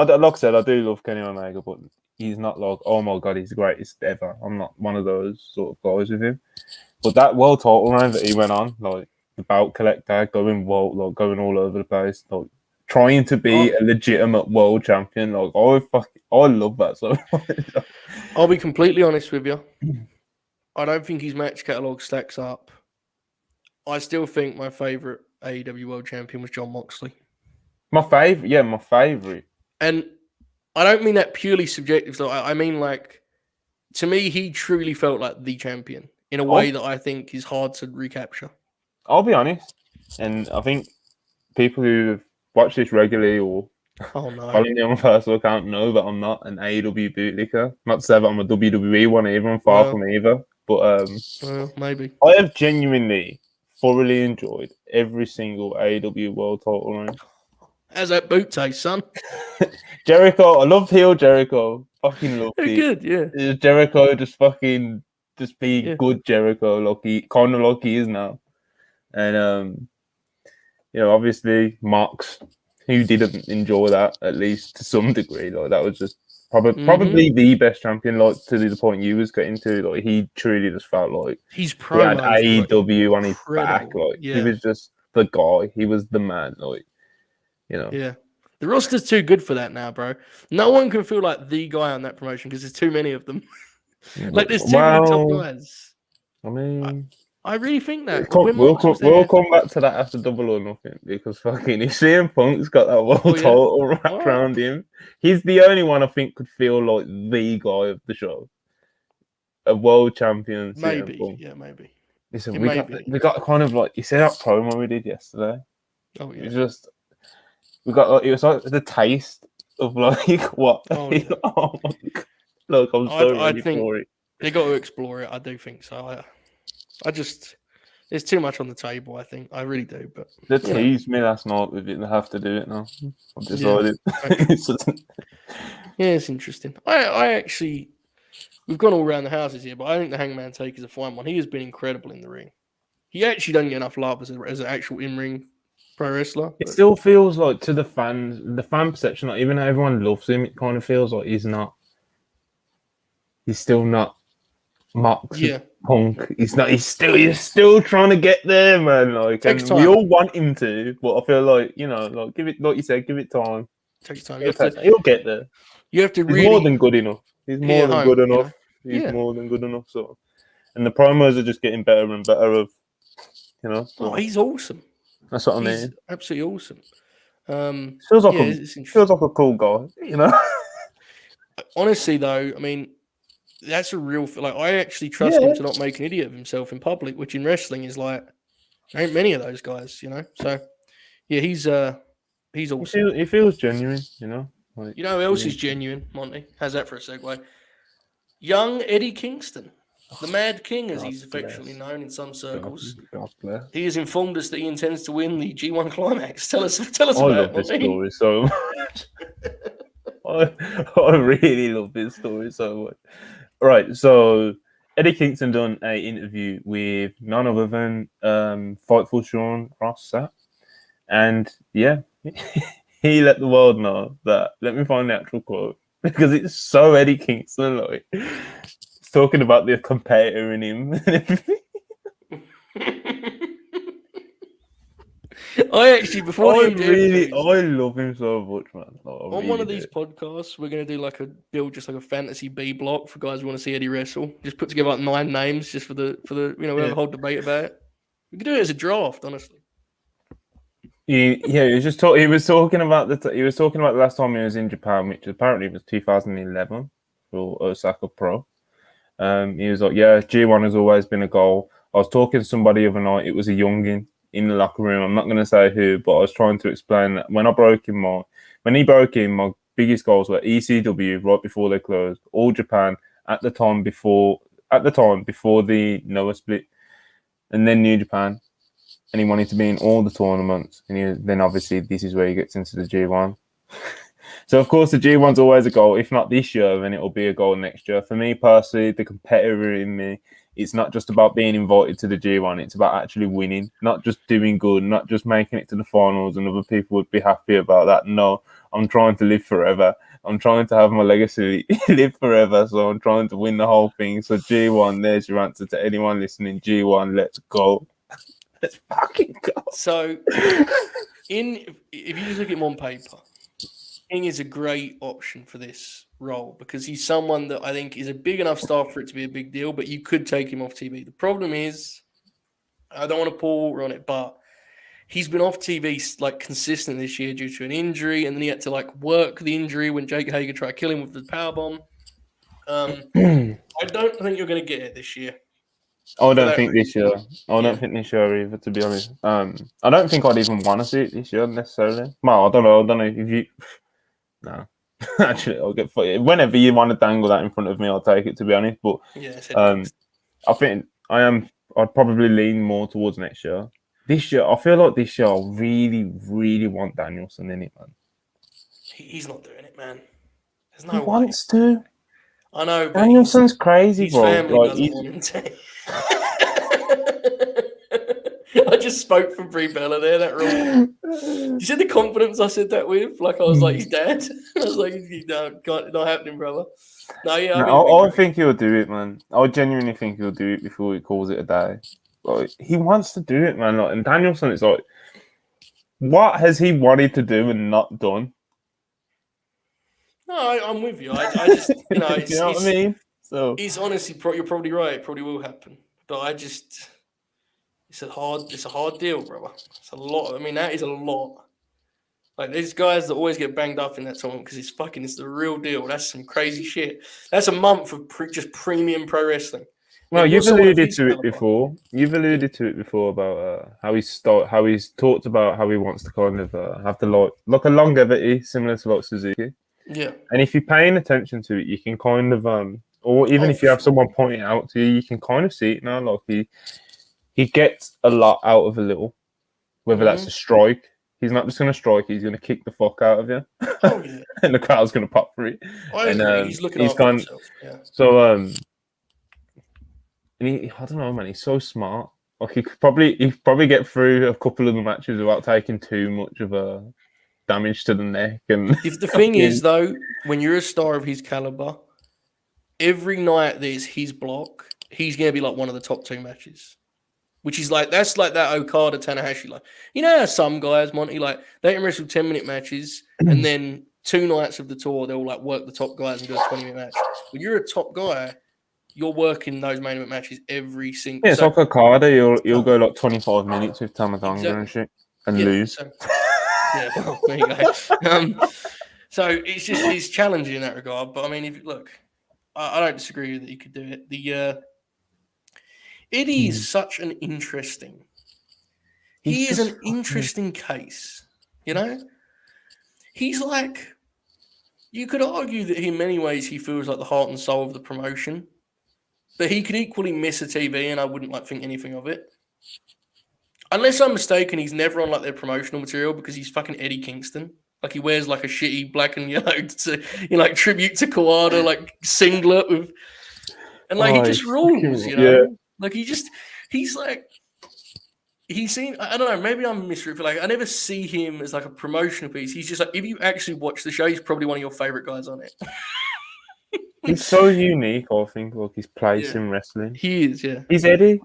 I said, I do love Kenny Omega, but he's not like, oh my god, he's the greatest ever. I'm not one of those sort of guys with him. But that world title reign that he went on, like the belt collector, going all over the place, like trying to be a legitimate world champion, like I love that so much. I'll be completely honest with you. I don't think his match catalogue stacks up. I still think my favourite AEW world champion was Jon Moxley. My favourite. And I don't mean that purely subjective. So I mean, like, to me, he truly felt like the champion in a way that I think is hard to recapture. I'll be honest, and I think people who watch this regularly or follow me on my personal account know that I'm not an AEW bootlicker. Not to say that I'm a WWE one either. I'm far from either. But maybe I have genuinely thoroughly enjoyed every single AEW world title reign. How's that boot taste, son? Jericho, I loved heel Jericho. Fucking loved it. Good, yeah. Jericho just be good Jericho, kind of like he is now. And obviously Mox, who didn't enjoy that, at least to some degree, like that was just probably the best champion, like to the point you was getting to. Like he truly just felt like he had AEW on his back. Like he was just the guy. He was the man. Like Yeah. The roster's too good for that now, bro. No one can feel like the guy on that promotion because there's too many of them. Like there's too many top guys. I mean, I really think that. We'll come back to that after Double or Nothing because fucking if CM Punk's got that world title wrapped around him, he's the only one I think could feel like the guy of the show. A world champion. Maybe, maybe. Listen, we got kind of like, you see that promo we did yesterday? Oh yeah. It was just it was like the taste of like what? Oh, yeah. Oh my God. Look, I'm so ready for it. They got to explore it. I do think so. I just there's too much on the table. I think I really do. But they teased me last night with it. They have to do it now. I've decided. Yeah, it's interesting. I actually, we've gone all around the houses here, but I think the Hangman Take is a fine one. He has been incredible in the ring. He actually doesn't get enough love as an actual in-ring pro wrestler. It still feels like to the fans, the fan perception, like even though everyone loves him, it kind of feels like he's still not Mox. Punk. He's still trying to get there, man. Like, and we all want him to, but I feel like, give it, like you said, give it time. Takes time. He'll get there. You have to He's more than good enough. He's more than good enough. He's more than good enough. So, and the promos are just getting better and better. So. Oh, he's awesome. That's what I mean. Absolutely awesome. Feels like a cool guy. Honestly, though, I mean, that's a real. Like, I actually trust him to not make an idiot of himself in public, which in wrestling is like, there ain't many of those guys, So, yeah, he's awesome. He feels genuine, Like, you know who else is genuine, Monty? How's that for a segue? Young Eddie Kingston, the Mad King, as God he's affectionately bless. known in some circles. God bless. He has informed us that he intends to win the G1 Climax. Tell us I about love it, this Monty. story so much. I really love this story so much. Right, so Eddie Kingston done a interview with none other than Fightful Sean Ross Sapp. And yeah, he let the world know that, let me find the actual quote, because it's so Eddie Kingston, like, he's talking about the competitor in him and everything. I actually, before the MJF goes, I love him so much, man. Like, on one of these podcasts, we're going to do like a fantasy B block for guys who want to see Eddie wrestle. Just put together like 9 names just for the we have a whole debate about it. We could do it as a draft, honestly. He was talking about the last time he was in Japan, which apparently was 2011 for Osaka Pro. He was like, yeah, G1 has always been a goal. I was talking to somebody the other night. It was a youngin in the locker room. I'm not going to say who, but I was trying to explain that when he broke in, my biggest goals were ECW right before they closed, All Japan at the time before the Noah split, and then New Japan. And he wanted to be in all the tournaments. And then obviously this is where he gets into the G1. So of course the G1's always a goal. If not this year, then it'll be a goal next year. For me personally, the competitor in me, it's not just about being invited to the G1. It's about actually winning, not just doing good, not just making it to the finals and other people would be happy about that. No, I'm trying to live forever. I'm trying to have my legacy live forever. So I'm trying to win the whole thing. So G1, there's your answer to anyone listening. G1, let's go. Let's fucking go. So, if you just look at him on paper, King is a great option for this role because he's someone that I think is a big enough star for it to be a big deal, but you could take him off TV. The problem is, I don't want to pull on it, but he's been off TV like consistent this year due to an injury, and then he had to like work the injury when Jake Hager tried to kill him with the powerbomb. I don't think you're going to get it this year. I don't think this year either, to be honest. I don't think I'd even want to see it this year necessarily. Well, I don't know if you. No, actually, I'll get for you. Whenever you want to dangle that in front of me, I'll take it. To be honest, but I think I'd probably lean more towards next year. This year, I feel like this year I really, really want Danielson in it, man. He's not doing it, man. There's no he way. Wants to. I know, but Danielson's crazy, his bro. family doesn't want him to. I just spoke from Brie Bella there. That wrong. You see the confidence I said that with? Like I was like, he's dead. I was like, not happening, brother. No, yeah. I think he'll do it, man. I genuinely think he'll do it before he calls it a day. Like, he wants to do it, man. Like, and Danielson, it's like, what has he wanted to do and not done? No, I'm with you. I just, you know what I mean? So it's honestly, you're probably right. It probably will happen, but it's a hard deal, brother. It's a lot. I mean, that is a lot. Like, there's guys that always get banged up in that tournament because it's the real deal. That's some crazy shit. That's a month of just premium pro wrestling. Well, you've alluded to it before. You've alluded to it before about how he's talked about how he wants to kind of have the like a longevity similar to like Suzuki. Yeah. And if you're paying attention to it, you can kind of or even if you have someone pointing it out to you, you can kind of see it now. Like he gets a lot out of a little, whether that's a strike. He's not just going to strike; he's going to kick the fuck out of you, and the crowd's going to pop for it. He's looking after himself. Yeah. So and I don't know, man. He's so smart. Like he could probably get through a couple of the matches without taking too much of a damage to the neck. And if the thing is, though, when you're a star of his caliber, every night there's his block, he's going to be like one of the top 2 matches. Which is like, that's like that Okada Tanahashi. Like, you know how some guys, Monty, like they can wrestle 10-minute matches and then 2 nights of the tour, they'll like work the top guys and do a 20-minute match. When you're a top guy, you're working those main event matches every single. Yeah, it's like Okada. You'll go like 25 minutes with Tamatanga and shit and lose. Yeah, well, there you go. So it's challenging in that regard. But I mean, if you look, I don't disagree that you could do it. Eddie is such an interesting. He is an interesting case. You know, he's like, You could argue that in many ways he feels like the heart and soul of the promotion, but he could equally miss a TV, and I wouldn't think anything of it. Unless I'm mistaken, he's never on their promotional material because he's fucking Eddie Kingston. He wears a shitty black and yellow tribute to Kota singlet with, and he just rules, Yeah. He seems, I don't know, maybe I'm misreading, but I never see him as a promotional piece. He's just if you actually watch the show, he's probably one of your favorite guys on it. He's so unique, I think, his place in wrestling. He is, yeah. He's Eddie.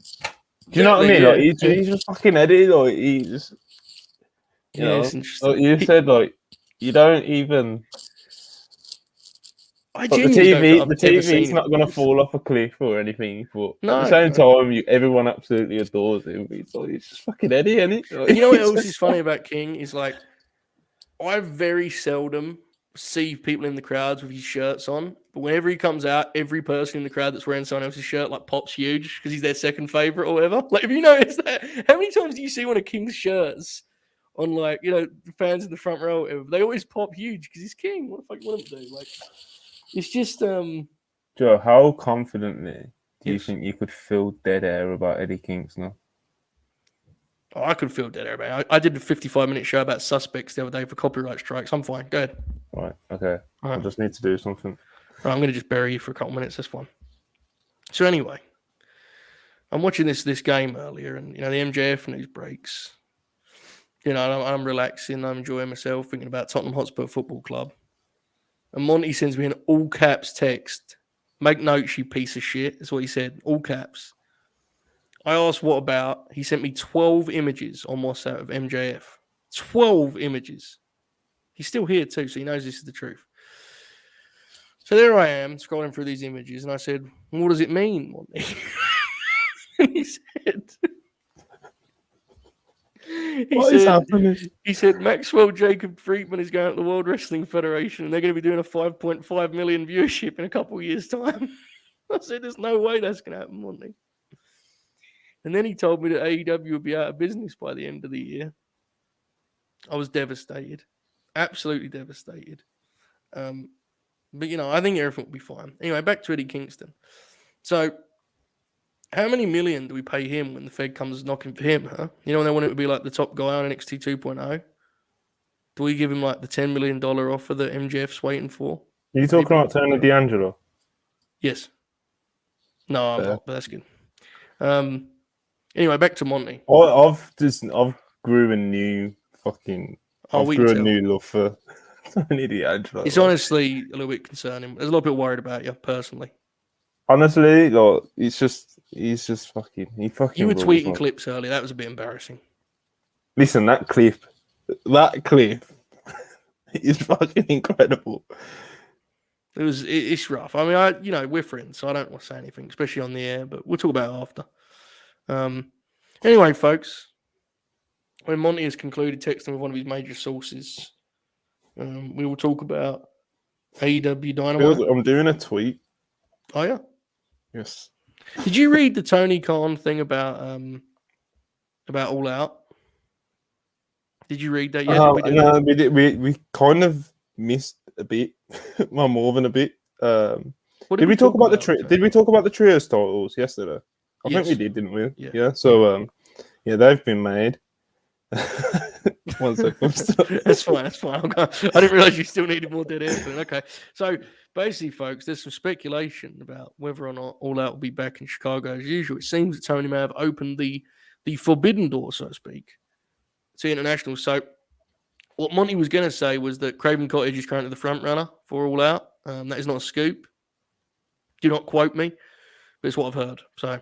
Do you know what I mean? Yeah. He's just fucking Eddie. He just, you know, it's interesting. You said, you don't even. The TV's not going to fall off a cliff or anything, but at the same time, everyone absolutely adores him. He's just fucking Eddie, isn't it? And you know what else is funny about King is I very seldom see people in the crowds with his shirts on, but whenever he comes out, every person in the crowd that's wearing someone else's shirt pops huge because he's their second favorite or whatever. Have you noticed that? How many times do you see one of King's shirts on the fans in the front row or whatever? They always pop huge because he's King. What the fuck you want him to do? It's just Joe, how confidently do you think you could fill dead air about Eddie Kingston? Oh, I could feel dead air about it. I did a 55-minute show about suspects the other day for copyright strikes. I'm fine. Go ahead. Right. Okay. All right. I just need to do something. Right, I'm going to just bury you for a couple minutes. That's fine. So anyway, I'm watching this game earlier, and the MJF news breaks. I'm relaxing. I'm enjoying myself, thinking about Tottenham Hotspur Football Club. And Monty sends me an all caps text. Make notes, you piece of shit. That's what he said. All caps. I asked what about. He sent me 12 images on WhatsApp of MJF. 12 images. He's still here too, so he knows this is the truth. So there I am, scrolling through these images, and I said, what does it mean, Monty? And he said... What is happening? He said Maxwell Jacob Friedman is going to the World Wrestling Federation and they're going to be doing a 5.5 million viewership in a couple of years' time. I said, there's no way that's going to happen, Monty. And then he told me that AEW would be out of business by the end of the year. I was devastated. Absolutely devastated. But, I think everything will be fine. Anyway, back to Eddie Kingston. So... how many million do we pay him when the Fed comes knocking for him, huh? When they want him to be the top guy on NXT 2.0? Do we give him the $10 million offer that MJF's waiting for? Are you talking about Tony D'Angelo? Yes. No, I'm not, but that's good. Anyway, back to Monty. I've grew a new love for Tony D'Angelo. It's honestly a little bit concerning. There's a lot of people worried about you, personally. Honestly, he's just fucking. You were tweeting clips earlier. That was a bit embarrassing. Listen, that clip is fucking incredible. It's rough. I mean, we're friends, so I don't want to say anything, especially on the air. But we'll talk about it after. Anyway, folks, when Monty has concluded texting with one of his major sources, we will talk about AEW Dynamite. I'm doing a tweet. Oh yeah. Yes. Did you read the Tony Khan thing about All Out? Did you read that yet? No, we kind of missed a bit, well, more than a bit. Did we talk about the trio? Did we talk about the trios titles yesterday? I think we did, didn't we? Yeah. So they've been made. 1 second. That's fine. I didn't realize you still needed more dead air. Okay. So basically, folks, there's some speculation about whether or not All Out will be back in Chicago as usual. It seems that Tony may have opened the forbidden door, so to speak, to international. So what Monty was going to say was that Craven Cottage is currently the front runner for All Out. That is not a scoop. Do not quote me, but it's what I've heard. So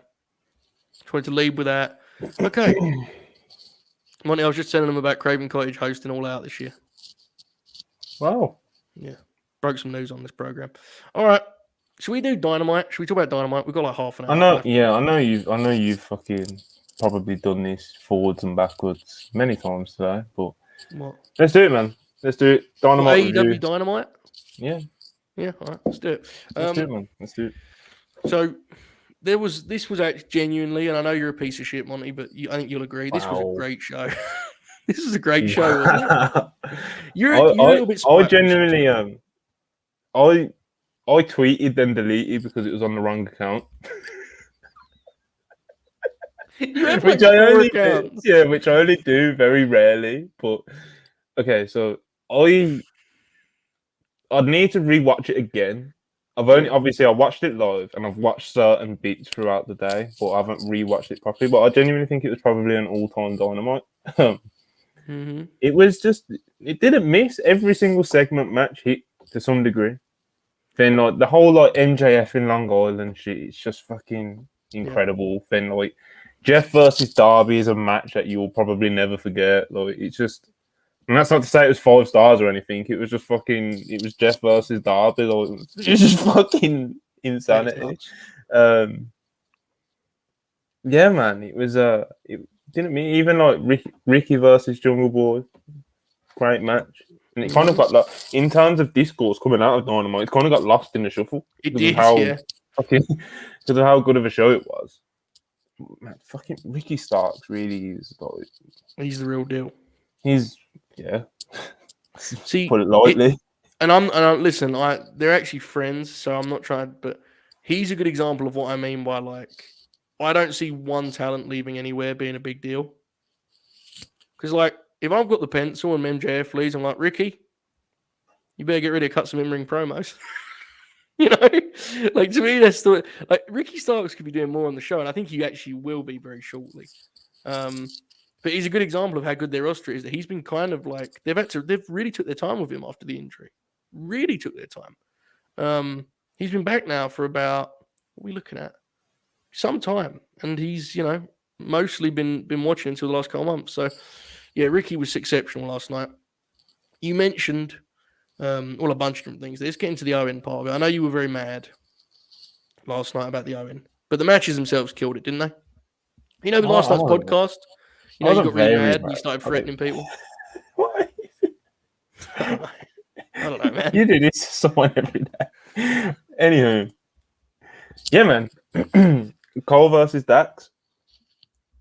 just wanted to lead with that. Okay. Monty, I was just telling them about Craven Cottage hosting All Out this year. Wow. Yeah. Broke some news on this program. All right. Should we do Dynamite? Should we talk about Dynamite? We've got half an hour. I know you've fucking probably done this forwards and backwards many times today, but what? Let's do it, man. Let's do it. Dynamite. AEW Dynamite? Yeah. Yeah, all right. Let's do it. Let's do it, man. Let's do it. So this was actually genuinely, and I know you're a piece of shit, Monty, but I think you'll agree. This was a great show. This was a great show, wasn't it? You're a little bit. I genuinely I tweeted then deleted because it was on the wrong account. You have like 4 accounts. Which I only do very rarely. But okay, so I'd need to rewatch it again. Obviously I watched it live and I've watched certain bits throughout the day, but I haven't rewatched it properly. But I genuinely think it was probably an all-time Dynamite. It was just, it didn't miss. Every single segment match hit to some degree. Then like the whole like MJF in Long Island shit, it's just fucking incredible. Then like Jeff versus Darby is a match that you'll probably never forget. Like it's just, and that's not to say it was 5 stars or anything. It was just fucking, it was Jeff versus Darby. Like, it was just fucking insanity. Yeah, man, it was it didn't mean even like Ricky versus Jungle Boy, great match. And it kind of got like, in terms of discourse coming out of Dynamite, it kind of got lost in the shuffle. It did, yeah. Because of how good of a show it was. Man, fucking Ricky Starks really is like, he's the real deal. He's See, put it lightly. Listen, they're actually friends, so I'm not trying, but he's a good example of what I mean by like, I don't see one talent leaving anywhere being a big deal. Because like, if I've got the pencil and MJF leaves, I'm like, Ricky, you better get ready to cut some in-ring promos. You know, like to me, that's the like Ricky Starks could be doing more on the show, and I think he actually will be very shortly. But he's a good example of how good their roster is. That he's been kind of like they've really took their time with him after the injury. Really took their time. He's been back now for about, what are we looking at? Some time, and he's mostly been watching until the last couple of months. So yeah, Ricky was exceptional last night. You mentioned a bunch of different things. Let's get into the Owen part of it. I know you were very mad last night about the Owen, but the matches themselves killed it, didn't they? You know, last night's podcast, you got really mad and you started threatening people. What? I don't know, man. You do this to someone every day. Anywho, yeah, man. Cole versus Dax.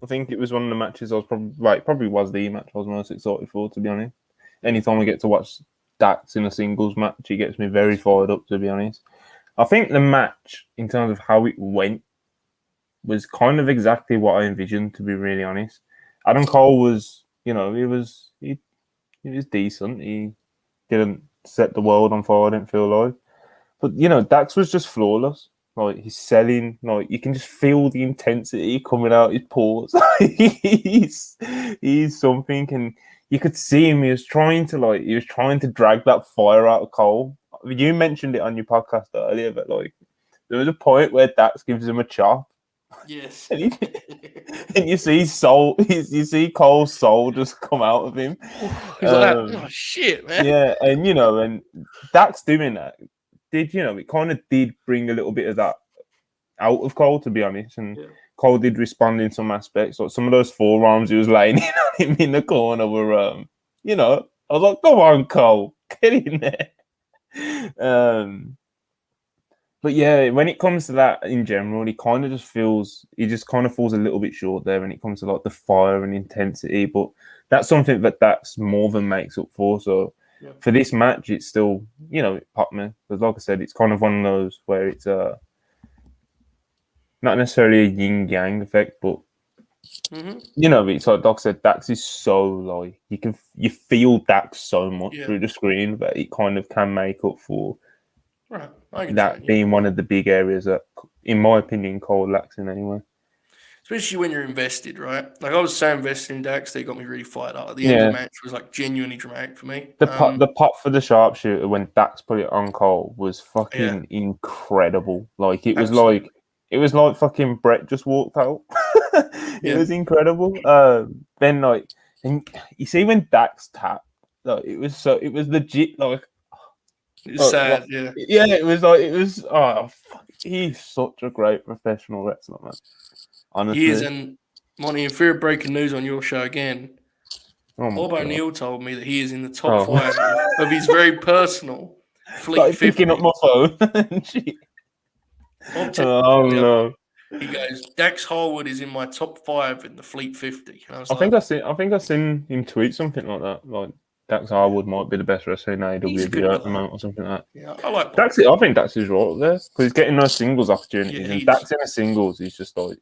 I think it was one of the matches I was probably was the match I was most excited for, to be honest. Anytime I get to watch Dax in a singles match, he gets me very fired up, to be honest. I think the match, in terms of how it went, was kind of exactly what I envisioned, to be really honest. Adam Cole was, he was decent. He didn't set the world on fire, I didn't feel like. But, Dax was just flawless. Like, he's selling, like, you can just feel the intensity coming out his pores. he's something, and you could see him. He was trying to drag that fire out of Cole. You mentioned it on your podcast earlier, but like, there was a point where Dax gives him a chop. Yes. and you see you see Cole's soul just come out of him. He's like, oh shit, man. Yeah, and and Dax doing that it kind of did bring a little bit of that out of Cole, to be honest. And Cole did respond in some aspects. Like some of those forearms he was laying on him in the corner were, I was like, "Go on, Cole, get in there." But yeah, when it comes to that in general, he just kind of falls a little bit short there when it comes to like the fire and intensity. But that's something that's more than makes up for. So for this match, it's still, it popped me. Because like I said, it's kind of one of those where it's not necessarily a yin-yang effect, but it's like Doc said, Dax is so like, you feel Dax so much through the screen that it kind of can make up for that being one of the big areas that, in my opinion, Cole lacks in anyway. Especially when you're invested, right? Like I was so invested in Dax, they got me really fired up. At the end of the match was like genuinely dramatic for me. The pop for the sharpshooter when Dax put it on Cole was fucking incredible. Like it was like fucking Brett just walked out. It was incredible. Then like, and you see when Dax tapped, like it was legit like. It was sad, it was. Oh, fuck. He's such a great professional wrestler, man. Honestly, he is. And Monty, in fear of breaking news on your show again, Bob O'Neill told me that he is in the top 5 of his very personal Fleet 50. Picking up my phone. No. He goes, Dax Harwood is in my top 5 in the Fleet 50. And I think I've seen him tweet something like that. Like, Dax Harwood might be the best wrestler in He's a good AEW at the guy. moment or something like that. Yeah, I like Dax. I think Dax is right up there because he's getting those singles opportunities. Yeah, and Dax in a singles, he's just like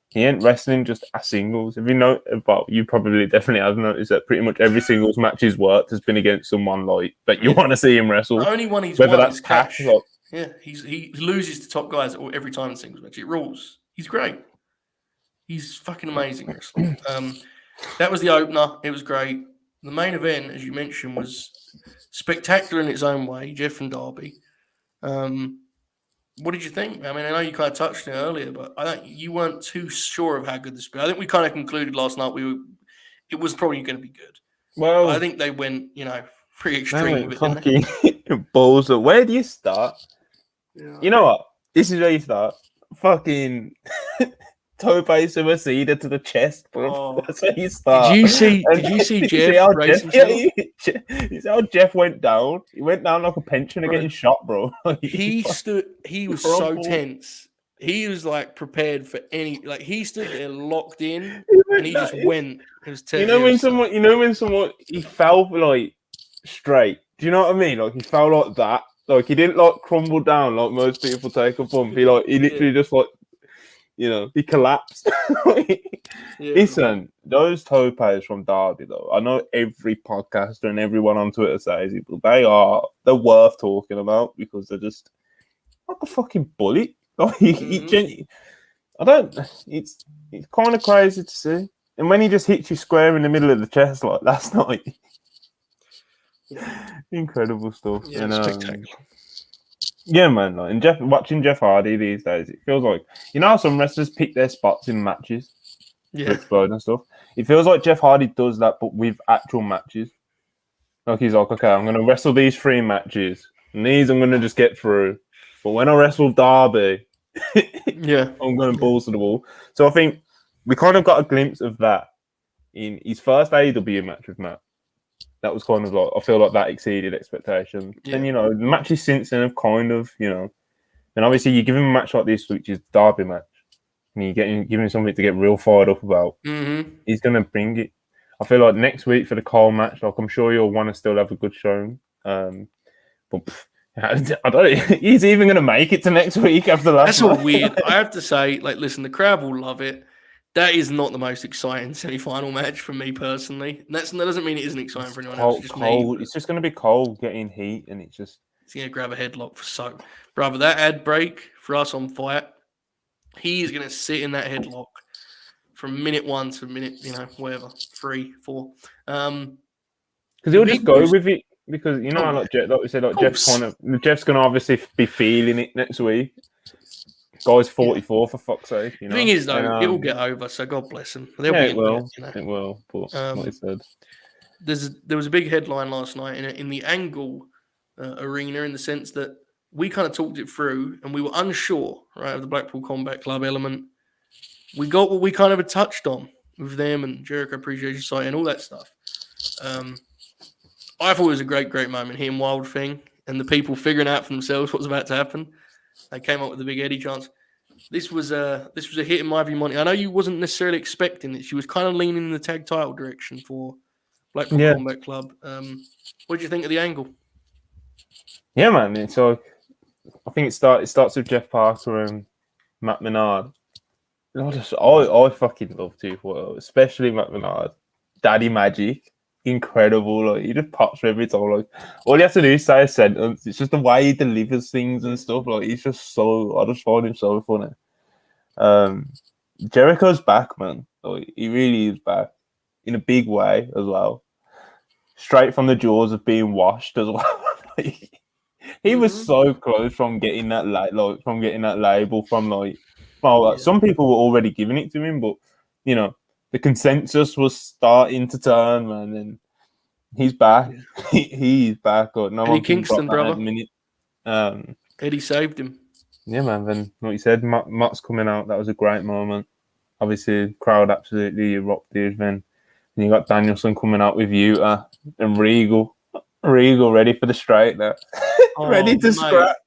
he ain't wrestling just a singles. If you know, well, you probably definitely have noticed that pretty much every singles match he's worked has been against someone like that you want to see him wrestle. The only one he's whether won that's is Cash. Cash. Yeah, he loses to top guys every time in singles match. It rules. He's great. He's fucking amazing wrestler. That was the opener. It was great. The main event, as you mentioned, was spectacular in its own way. Jeff and Darby. What did you think? I mean, I know you kind of touched on it earlier, but I think you weren't too sure of how good this would be. I think we kind of concluded last night it was probably going to be good. Well, but I think they went, pretty extreme with it. Fucking balls. Where do you start? Yeah. You know what? This is where you start. Fucking Tope Suicida to the chest, bro. Oh. That's where you start. Did you see Jeff race himself? You see how Jeff went down? He went down like a pensioner getting shot, bro. He was so tense. He was like prepared for he stood there locked in and he just went. It was terrible. You know when someone he fell like straight. Do you know what I mean? Like he fell like that. Like he didn't like crumble down like most people take a bump. He literally just like he collapsed. Listen, those topes from Derby though, I know every podcaster and everyone on Twitter says it, but they're worth talking about because they're just like a fucking bullet. Like it's kind of crazy to see. And when he just hits you square in the middle of the chest like last night. Incredible stuff. Yeah, and, spectacular. Yeah, man. Like, and watching Jeff Hardy these days, it feels like how some wrestlers pick their spots in matches to explode and stuff. It feels like Jeff Hardy does that, but with actual matches. Like he's like, okay, I'm gonna wrestle these 3 matches, and these I'm gonna just get through. But when I wrestle Darby, I'm going balls to the wall. So I think we kind of got a glimpse of that in his first AEW match with Matt. That was kind of like, I feel like that exceeded expectations. Yeah. And, the matches since then have kind of, and obviously you give him a match like this, which is Derby match, and you give him something to get real fired up about. Mm-hmm. He's going to bring it. I feel like next week for the Cole match, like I'm sure you'll want to still have a good showing. But I don't know. He's even going to make it to next week after that. That's all weird. I have to say, listen, the crowd will love it. That is not the most exciting semi-final match for me personally. That doesn't mean it isn't exciting for anyone else. It's just Cole. It's just going to be Cole getting heat, and it's going to grab a headlock for soap. Brother, that ad break for us on Fight, he is going to sit in that headlock from minute 1 to minute, whatever, 3, 4. Because he'll just go with it. Because like we said, Jeff's going to obviously be feeling it next week. Guy's 44 for fuck's sake. The thing is, though, it will get over. So God bless him. It will. It will. But like I said, there was a big headline last night in the Angle arena, in the sense that we kind of talked it through, and we were unsure, right, of the Blackpool Combat Club element. We got what we kind of had touched on with them and Jericho Appreciation Society and all that stuff. I thought it was a great, great moment here in Wild Thing, and the people figuring out for themselves what was about to happen. They came up with the big Eddie chance. This was a hit in my view, Monty. I know you wasn't necessarily expecting it. She was kind of leaning in the tag title direction for Blackpool Combat Club. What do you think of the angle? Yeah, man. It's like, I think it starts with Jeff Parker and Matt Menard. I fucking love 2.0, especially Matt Menard. Daddy Magic. Incredible. Like, he just pops for every time. Like, all he has to do is say a sentence. It's just the way he delivers things and stuff. Like, he's just I just find him so funny. Jericho's back, man. Like, he really is back in a big way as well. Straight from the jaws of being washed as well. He was so close from getting that label from some people were already giving it to him, but the consensus was starting to turn, man, and he's back. Yeah. He's back. Eddie Kingston, brother. Eddie saved him. Yeah, man. Then, like you said, Matt's coming out. That was a great moment. Obviously, the crowd absolutely rocked it. Then you got Danielson coming out with Utah and Regal ready for the straight there. Ready to scrap.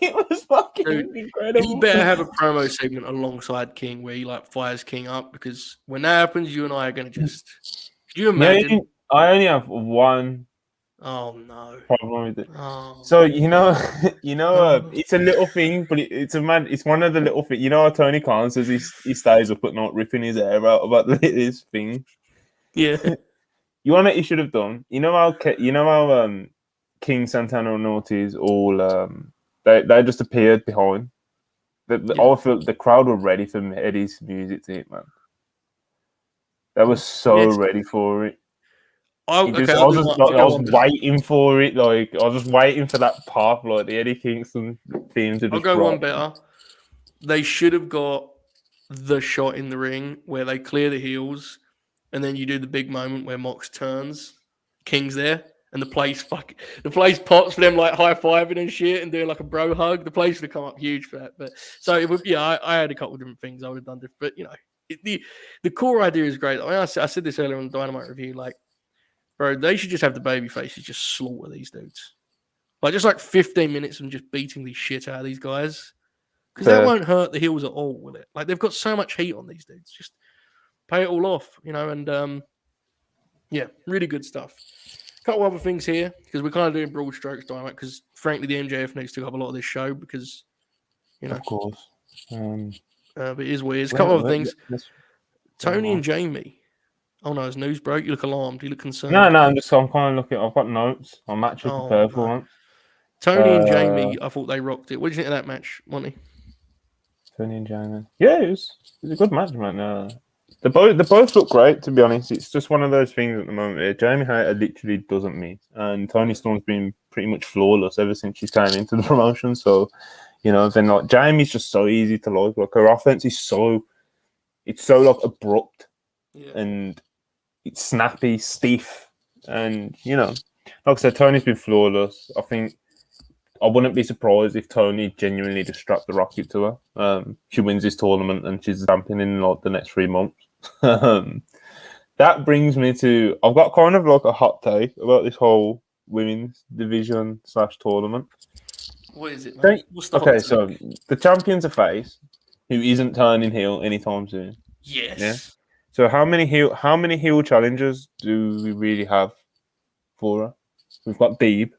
It was fucking incredible. He better have a promo segment alongside King where he fires King up, because when that happens, you and I are going to just. Could you imagine? Yeah, I only have one Oh no. problem with it. Oh. So it's a little thing, but it's one of the little things. You know how Tony Khan says he stays up at night ripping his hair out about this thing. Yeah. You know what he should have done? You know how King, Santana, and Ortiz all they just appeared behind. I feel the crowd were ready for Eddie's music to hit, man. They were so ready for it. I was waiting for it. Like I was just waiting for that pop, like the Eddie Kingston theme to just. I'll go one better. They should have got the shot in the ring where they clear the heels, and then you do the big moment where Mox turns, King's there, and the place pops for them like high fiving and shit and doing like a bro hug. The place would have come up huge for that. But so I had a couple of different things I would have done different. But the core idea is great. I mean, I said this earlier on the Dynamite review, like. Bro, they should just have the baby faces just slaughter these dudes. Like, just like 15 minutes of just beating the shit out of these guys. Because that won't hurt the heels at all, will it? Like, they've got so much heat on these dudes. Just pay it all off, and really good stuff. A couple other things here, because we're kind of doing broad strokes, Dynamite, because frankly, the MJF needs to cover a lot of this show, because, Of course. but it is weird. A couple other things. Tony and Jamie. Oh no, his news broke. You look alarmed. You look concerned. No, I'm kind of looking. I've got notes. I'm actually prepared for one. Tony and Jamie, I thought they rocked it. What do you think of that match, Monty? Tony and Jamie. Yeah, it was a good match, man. They both look great, to be honest. It's just one of those things at the moment where Jamie Hayter literally doesn't miss, and Tony Storm's been pretty much flawless ever since she's came into the promotion. So, then like Jamie's just so easy to like. Like her offense is so like abrupt, and it's snappy, stiff, and like I said, Tony's been flawless. I think I wouldn't be surprised if Tony genuinely just strapped the rocket to her. She wins this tournament and she's ramping in like the next 3 months. That brings me to I've got kind of like a hot take about this whole women's division / tournament. What is it, man? Okay, so the champion's a face who isn't turning heel anytime soon. Yes. Yeah? So how many heel challengers do we really have for her? We've got Deeb,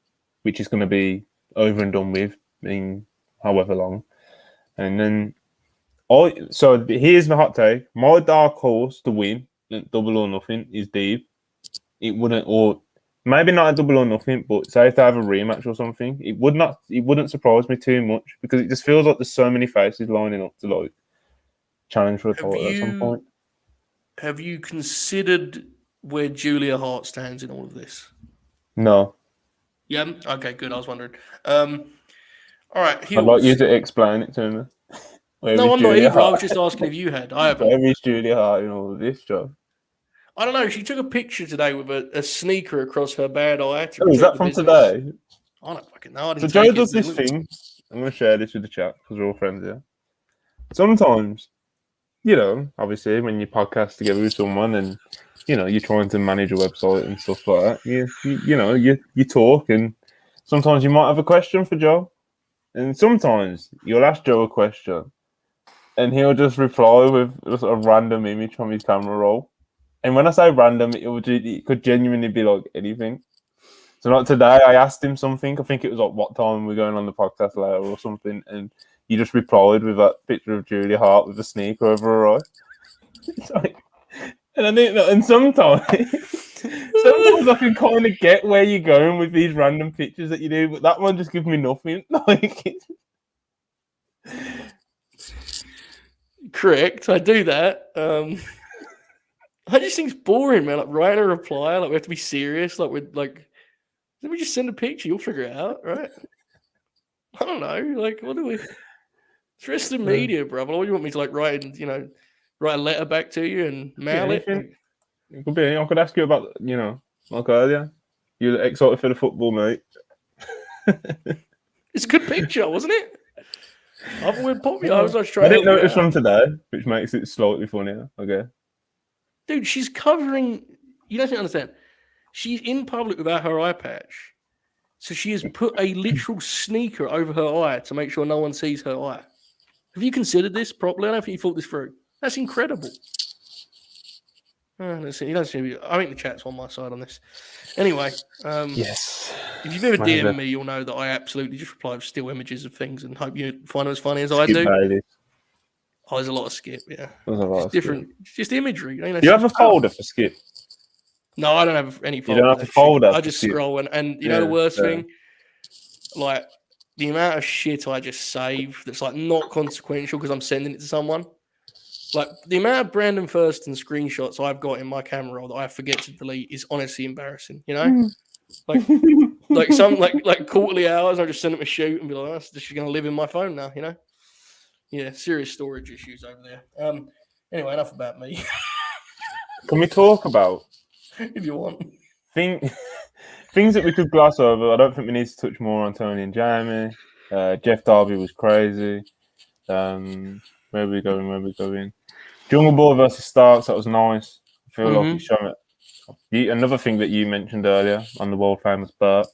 which is going to be over and done with in however long, and then so here's my hot take. My dark horse to win Double or Nothing is Deeb. It wouldn't, or maybe not a Double or Nothing, but say if they have a rematch or something, it wouldn't surprise me too much because it just feels like there's so many faces lining up to like challenge for a title at some point. Have you considered where Julia Hart stands in all of this? No. Yeah. Okay. Good. I was wondering. All right. Heels. I'd like you to explain it to me. No, I'm not either. I was just asking if you had. I haven't. Where is Julia Hart in all of this, Joe? I don't know. She took a picture today with a sneaker across her bad eye. Is that from today? I don't fucking know. So Joe does this thing. I'm going to share this with the chat because we're all friends here. Sometimes, obviously when you podcast together with someone and, you're trying to manage a website and stuff like that, you talk and sometimes you might have a question for Joe. And sometimes you'll ask Joe a question and he'll just reply with just a random image from his camera roll. And when I say random, it could genuinely be like anything. So like today, I asked him something. I think it was like what time we're going on the podcast later or something. And he just replied with that picture of Julia Hart with a sneaker over her eye. It's like, and I didn't know. And sometimes I can kind of get where you're going with these random pictures that you do, but that one just gives me nothing. Correct. I do that. I just think it's boring, man. Like write a reply. Like we have to be serious. Like we're like, let me just send a picture. You'll figure it out, right? I don't know. Like what do we? It's rest of the media, brother. What do you want me to like write a letter back to you and mail it? It could be. I could ask you about, like earlier. You're excited for the football, mate. It's a good picture, wasn't it? I didn't know it was from today, which makes it slightly funnier. Okay. Dude, she's covering. You don't understand. She's in public without her eye patch. So she has put a literal sneaker over her eye to make sure no one sees her eye. Have you considered this properly? I don't think you thought this through. That's incredible. You don't seem to be, I think the chat's on my side on this. Anyway, Yes. if you've ever DM'd me, you'll know that I absolutely just reply with still images of things and hope you find them as funny as I do. Oh, there's a lot of skip, yeah. There's a lot just of different, skip. Just imagery. Do you have a folder for skip? No, I don't have any folders. You don't have a folder. I just scroll and you know the worst thing? Like the amount of shit I just save that's like not consequential because I'm sending it to someone. Like the amount of Brandon Thurston screenshots I've got in my camera roll that I forget to delete is honestly embarrassing, you know? like some like quarterly hours, I just send them a shoot and be like, oh, she's gonna live in my phone now, you know? Yeah, serious storage issues over there. Anyway, enough about me. Can we talk about if you want things that we could gloss over? I don't think we need to touch more on Tony and Jamie. Jeff Darby was crazy. Where are we going? Jungle Boy versus Starks, that was nice. I feel like it's showing it. Another thing that you mentioned earlier on the world famous Burt.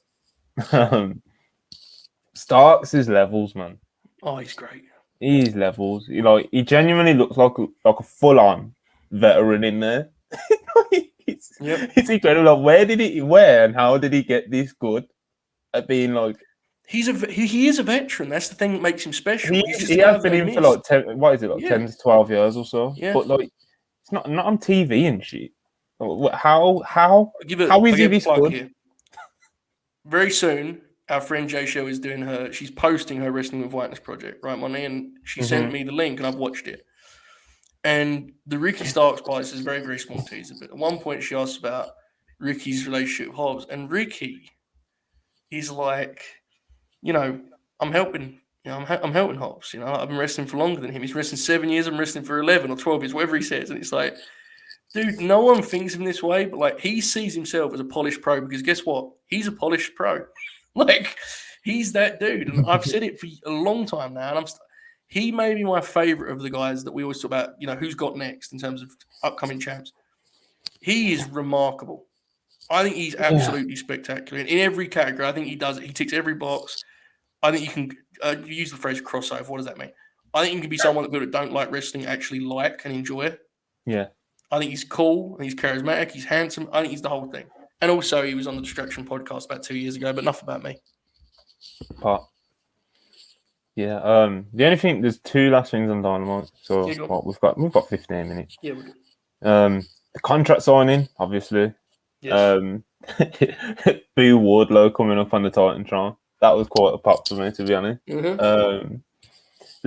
Starks is levels, man. Oh, he's great. He's levels. He genuinely looks like a full-on veteran in there. It's incredible. Like, where and how did he get this good at being like? He is a veteran. That's the thing that makes him special. He has been in for like 10. What is it, like 10 to 12 years or so? Yeah. But like, it's not on TV and shit. How is he this good? Here. Very soon, our friend Jay Show is doing she's posting her Wrestling with Whiteness project, right, Money? And she sent me the link and I've watched it. And the Ricky Starks part is a very, very small teaser. But at one point, she asks about Ricky's relationship with Hobbs. And Ricky is like, you know, I'm helping Hobbs. You know, I've been wrestling for longer than him. He's wrestling 7 years. I'm wrestling for 11 or 12 years, whatever he says. And it's like, dude, no one thinks of him this way. But like, he sees himself as a polished pro because guess what? He's a polished pro. Like, he's that dude. And I've said it for a long time now. And he may be my favorite of the guys that we always talk about, you know, who's got next in terms of upcoming champs. He is remarkable. I think he's absolutely spectacular. In every category, I think he does it. He ticks every box. I think you can use the phrase crossover. What does that mean? I think you can be someone that people that don't like wrestling actually like and enjoy it. Yeah. I think he's cool. He's charismatic. He's handsome. I think he's the whole thing. And also, he was on the Distraction podcast about 2 years ago, but enough about me. Yeah, the only thing, there's two last things on Dynamite. So we've got 15 minutes. Yeah, we do. The contract signing, obviously. Yes. Boo Wardlow coming up on the Titantron. That was quite a pop for me, to be honest. The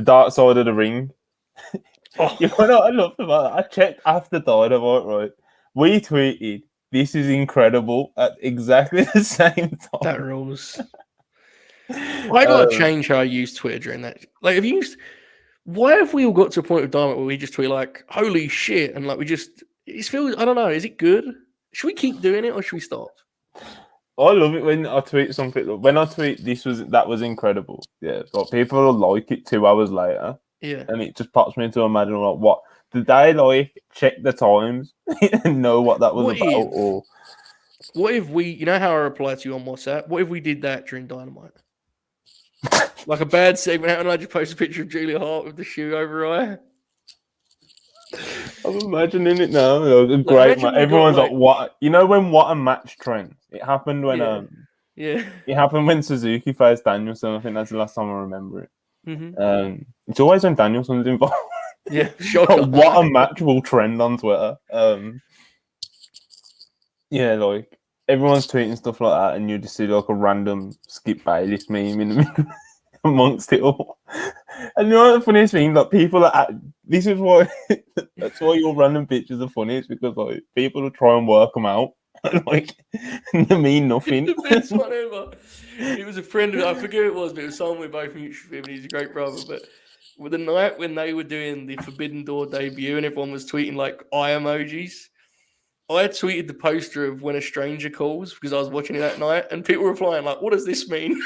dark side of the ring. You know what I love about that? I checked after Dynamite, right? We tweeted, "This is incredible" at exactly the same time. That rules. I gotta change how I use Twitter during that. Like, why have we all got to a point of Dynamite where we just tweet like, "Holy shit," and like it feels, I don't know, is it good? Should we keep doing it or should we stop? I love it when I tweet something. When I tweet that was incredible. Yeah, but people will like it 2 hours later. Yeah, and it just pops me into imagine like, what did they like check the times and know what that was about? Or what if we, you know how I reply to you on WhatsApp? What if we did that during Dynamite? Like a bad segment out and I just post a picture of Julia Hart with the shoe over her eye. I'm imagining it now. Great, man. Everyone's like, what? You know when What a Match trends? It happened when it happened when Suzuki faced Danielson. I think that's the last time I remember it. It's always when Danielson's involved. Yeah, sure. What a Match will trend on Twitter. Yeah, like everyone's tweeting stuff like that, and you just see like a random Skip Bayless meme in the middle amongst it all. And you know what the funniest thing? Like people are this is why that's why your random pictures are funny. It's because like people will try and work them out. Like they mean nothing. The best one ever. It was a friend of, I forget who it was, but it was someone we both mutual with, and he's a great brother. But with the night when they were doing the Forbidden Door debut and everyone was tweeting like eye emojis, I tweeted the poster of When a Stranger Calls because I was watching it that night, and people were replying like, "What does this mean?"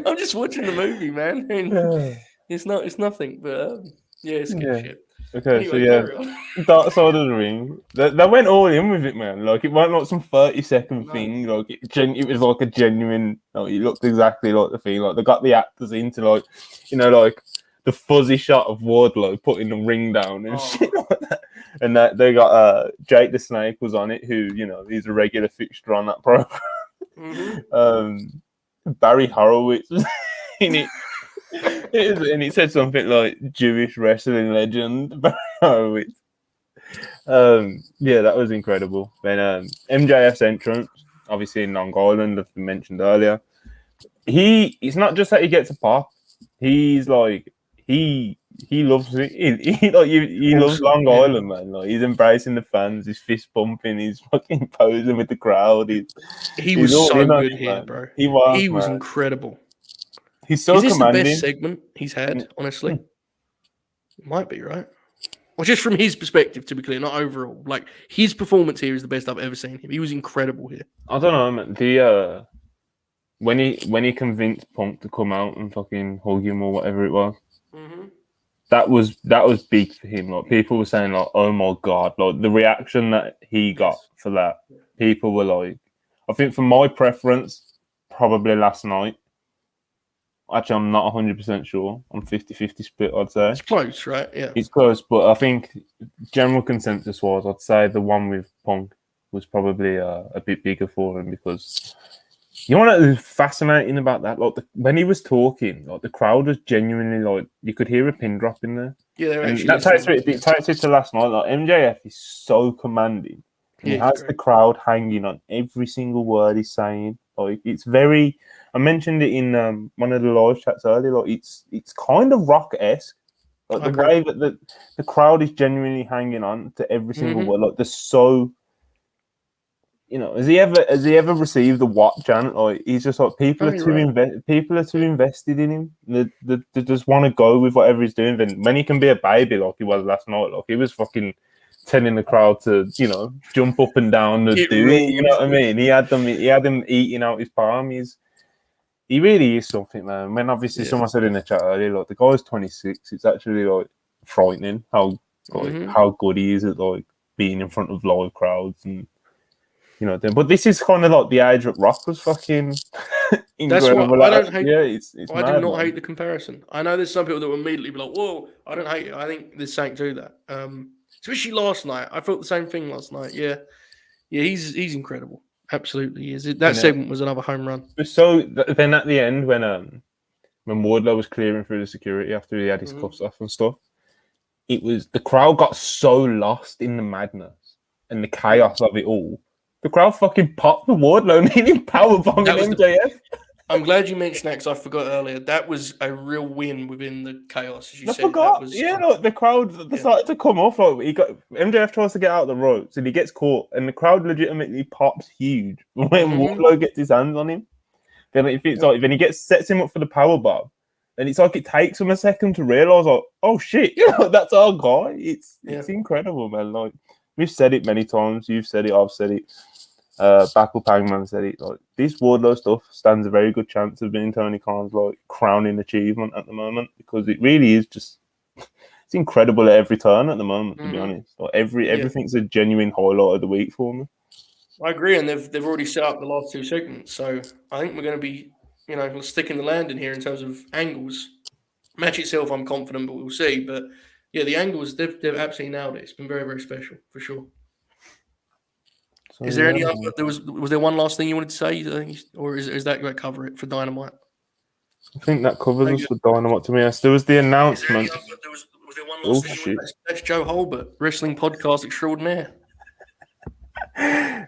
I'm just watching the movie, man. And it's nothing, but it's good shit. Okay, anyway, so dark side of the ring. They went all in with it, man. Like it wasn't like some 30-second thing. Like it was like a genuine. Like, it looked exactly like the thing. Like they got the actors into like, you know, like the fuzzy shot of Wardlow putting the ring down and shit like that. And that they got Jake the Snake was on it, who he's a regular fixture on that program. Barry Horowitz was in it. And he said something like Jewish wrestling legend Barry Horowitz. That was incredible. Then MJF's entrance, obviously in Long Island, as we mentioned earlier. It's not just that he gets a pop. He's like he loves it. He loves Long Island, man. Like he's embracing the fans. He's fist pumping. He's fucking posing with the crowd. He was so good here, bro. He was incredible. He's so commanding. Is this the best segment he's had? Honestly, it might be, right? Well, just from his perspective, to be clear, not overall. Like his performance here is the best I've ever seen him. He was incredible here. I don't know, man. The when he convinced Punk to come out and fucking hug him or whatever it was, that was big for him. Like people were saying, like, "Oh my god!" Like the reaction that he got for that, people were like, I think for my preference, probably last night. Actually, I'm not 100% sure. I'm 50-50 split, I'd say. It's close, right? Yeah. It's close, but I think general consensus was, I'd say the one with Punk was probably a bit bigger for him because you know what was fascinating about that? Like when he was talking, like the crowd was genuinely like you could hear a pin drop in there. Yeah, they're actually. It takes it to last night. Like MJF is so commanding. And he has the crowd hanging on every single word he's saying. Like it's very. I mentioned it in one of the live chats earlier. Like it's kind of rock-esque. Like the way that the crowd is genuinely hanging on to every single word. Like they're so. Has he ever received the what chant? Like he's just like people are too invested in him. They just want to go with whatever he's doing. And when he can be a baby like he was last night, like he was fucking telling the crowd to jump up and down and do it. You know what I mean? He had them eating out his palm. He really is something, man. When obviously someone said in the chat earlier, like the guy's 26. It's actually like frightening how good he is at like being in front of live crowds and. But this is kind of like the age that Rock was fucking incredible. That's what I don't hate. Yeah, it's I do not hate the comparison. I know there's some people that will immediately be like, "Whoa, I don't hate it." I think there's something to that. Especially last night, I felt the same thing last night. Yeah, he's incredible. Absolutely, he is. That segment was another home run. So then at the end, when Wardlow was clearing through the security after he had his cuffs off and stuff, the crowd got so lost in the madness and the chaos of it all. The crowd fucking popped the Wardlow and him powerbombing MJF. I'm glad you mentioned that because I forgot earlier. That was a real win within the chaos, as you said. Forgot. The crowd started to come off. Like MJF tries to get out of the ropes and he gets caught, and the crowd legitimately pops huge when Wardlow gets his hands on him. Then then he sets him up for the powerbomb, and it's like it takes him a second to realize, like, oh shit, that's our guy. It's incredible, man. Like we've said it many times. You've said it. I've said it. Backup Hangman said it. Like this Wardlow stuff stands a very good chance of being Tony Khan's like crowning achievement at the moment because it really is just it's incredible at every turn at the moment. To be honest, like everything's a genuine highlight of the week for me. I agree, and they've already set up the last two segments, so I think we're going to be sticking the landing here in terms of angles. Match itself, I'm confident, but we'll see. But yeah, the angles they've absolutely nailed it. It's been very, very special for sure. So, is there any other? Was there one last thing you wanted to say, or is that going to cover it for Dynamite? I think that covers us for Dynamite. To me, yes, there was the announcement. Was there one last thing? That's Joe Holbert, wrestling podcast extraordinaire.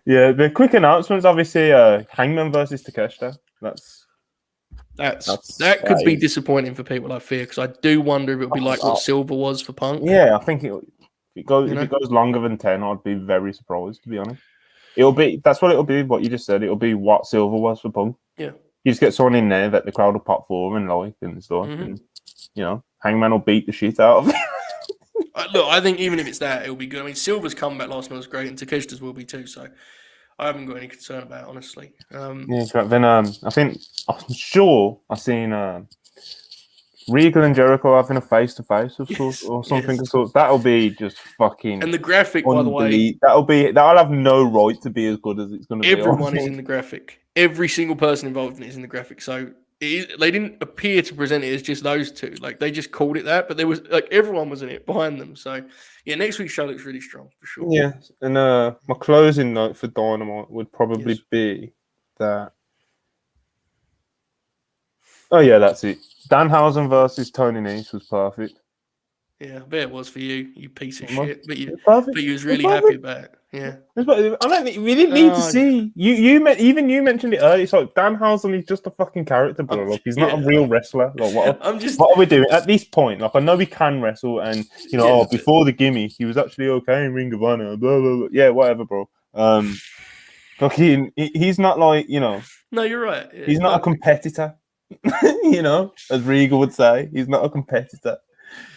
Yeah, the quick announcements. Obviously, Hangman versus Takeshita. That could be disappointing for people, I fear, because I do wonder if it would be like what Silver was for Punk. Yeah, I think if it goes longer than 10, I'd be very surprised, to be honest. That's what it'll be, what you just said. It'll be what Silver was for Punk. Yeah. You just get someone in there that the crowd will pop for and like and stuff. And, Hangman will beat the shit out of him. Look, I think even if it's that, it'll be good. I mean, Silver's comeback last night was great, and Takeshita's will be too, so I haven't got any concern about it, honestly. Then I'm sure I've seen Regal and Jericho having a face-to-face of sorts or something of sorts. That'll be just fucking. And the graphic, by the way, that'll have no right to be as good as it's going to be. Everyone is in the graphic. Every single person involved in it is in the graphic. So they didn't appear to present it as just those two. Like they just called it that, but there was like everyone was in it behind them. So yeah, next week's show looks really strong for sure. Yeah, and my closing note for Dynamite would probably be that. Oh yeah, that's it. Danhausen versus Tony Nese was perfect. Yeah, I bet it was for you, you piece of shit. But you was really happy about it. Yeah. We didn't need to see you mentioned it earlier. It's like Danhausen is just a fucking character, bro. Like he's not a real wrestler. Like what are we doing at this point? Like I know he can wrestle, and before the gimme, he was actually okay in Ring of Honor. Blah blah blah. Yeah, whatever, bro. Fucking, he's not like No, you're right. Yeah, he's not a competitor. As Regal would say, he's not a competitor.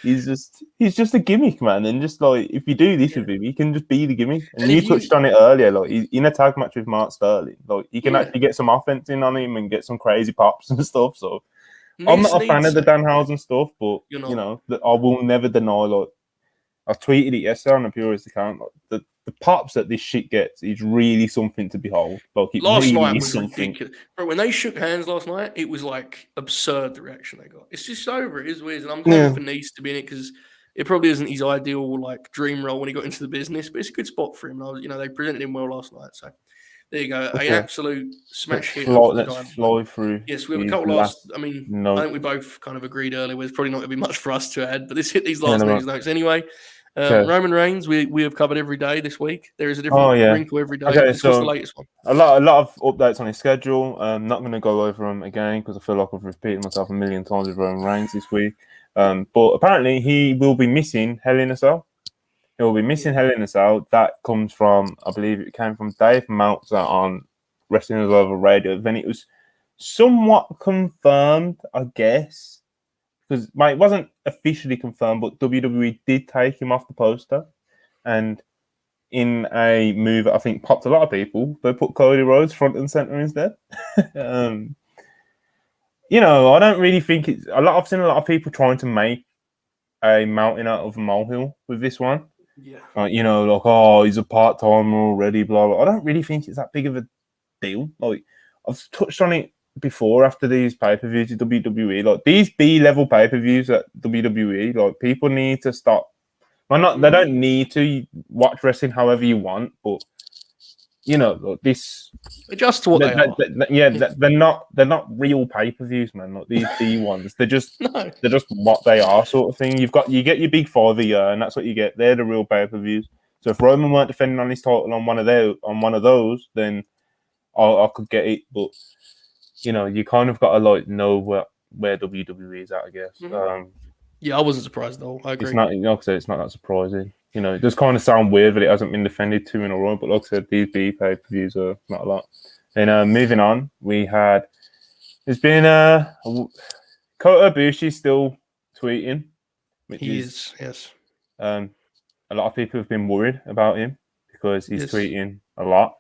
He's just a gimmick, man. And just like if you do this with him, he can just be the gimmick. And you touched on it earlier, like he's in a tag match with Mark Sterling. Like he can actually get some offense in on him and get some crazy pops and stuff. So I'm not a fan of the Danhausen stuff, but I will never deny. Like I tweeted it yesterday on the Purist account. Like the pops that this shit gets is really something to behold. Like it last really night is was something. ridiculous. Bro, when they shook hands last night, it was like absurd the reaction they got. It's just over. It is weird, and I'm glad for Nese to be in it because it probably isn't his ideal like dream role when he got into the business, but it's a good spot for him. They presented him well last night, so there you go. An absolute smash hit. Let's fly through. Yes, we have a couple last. I think we both kind of agreed earlier. There's probably not going to be much for us to add, but let's hit these last news notes anyway. Roman Reigns, we have covered every day this week. There is a different wrinkle every day. Okay, so what's the latest one? A lot of updates on his schedule. I'm not going to go over them again because I feel like I've repeated myself a million times with Roman Reigns this week. But apparently he will be missing Hell in a Cell. He will be missing Hell in a Cell. That comes from, I believe it came from Dave Meltzer on Wrestling Observer Radio. Then it was somewhat confirmed, I guess. Because it wasn't officially confirmed, but WWE did take him off the poster. And in a move that I think popped a lot of people, they put Cody Rhodes front and center instead. I don't really think it's... I've seen a lot of people trying to make a mountain out of a molehill with this one. Yeah. He's a part-timer already, blah, blah. I don't really think it's that big of a deal. Like, I've touched on it before after these pay-per-views at WWE, like these B-level pay-per-views at WWE, like people need to stop. Well, they don't need to watch wrestling however you want, but like this adjust to what they are. They're not real pay-per-views, man. Like these B ones, they're just what they are, sort of thing. You get your big 5 a year, and that's what you get. They're the real pay-per-views. So if Roman weren't defending on his title on one of those, then I could get it, but. You kind of got to know where WWE is at, I guess. Mm-hmm. I wasn't surprised though. I agree. It's not, like I said, it's not that surprising. It does kind of sound weird that it hasn't been defended 2 in a row, but like I said, these B pay-per-views are not a lot. And moving on, there's been Kota Ibushi still tweeting. He is, yes. A lot of people have been worried about him because he's tweeting a lot.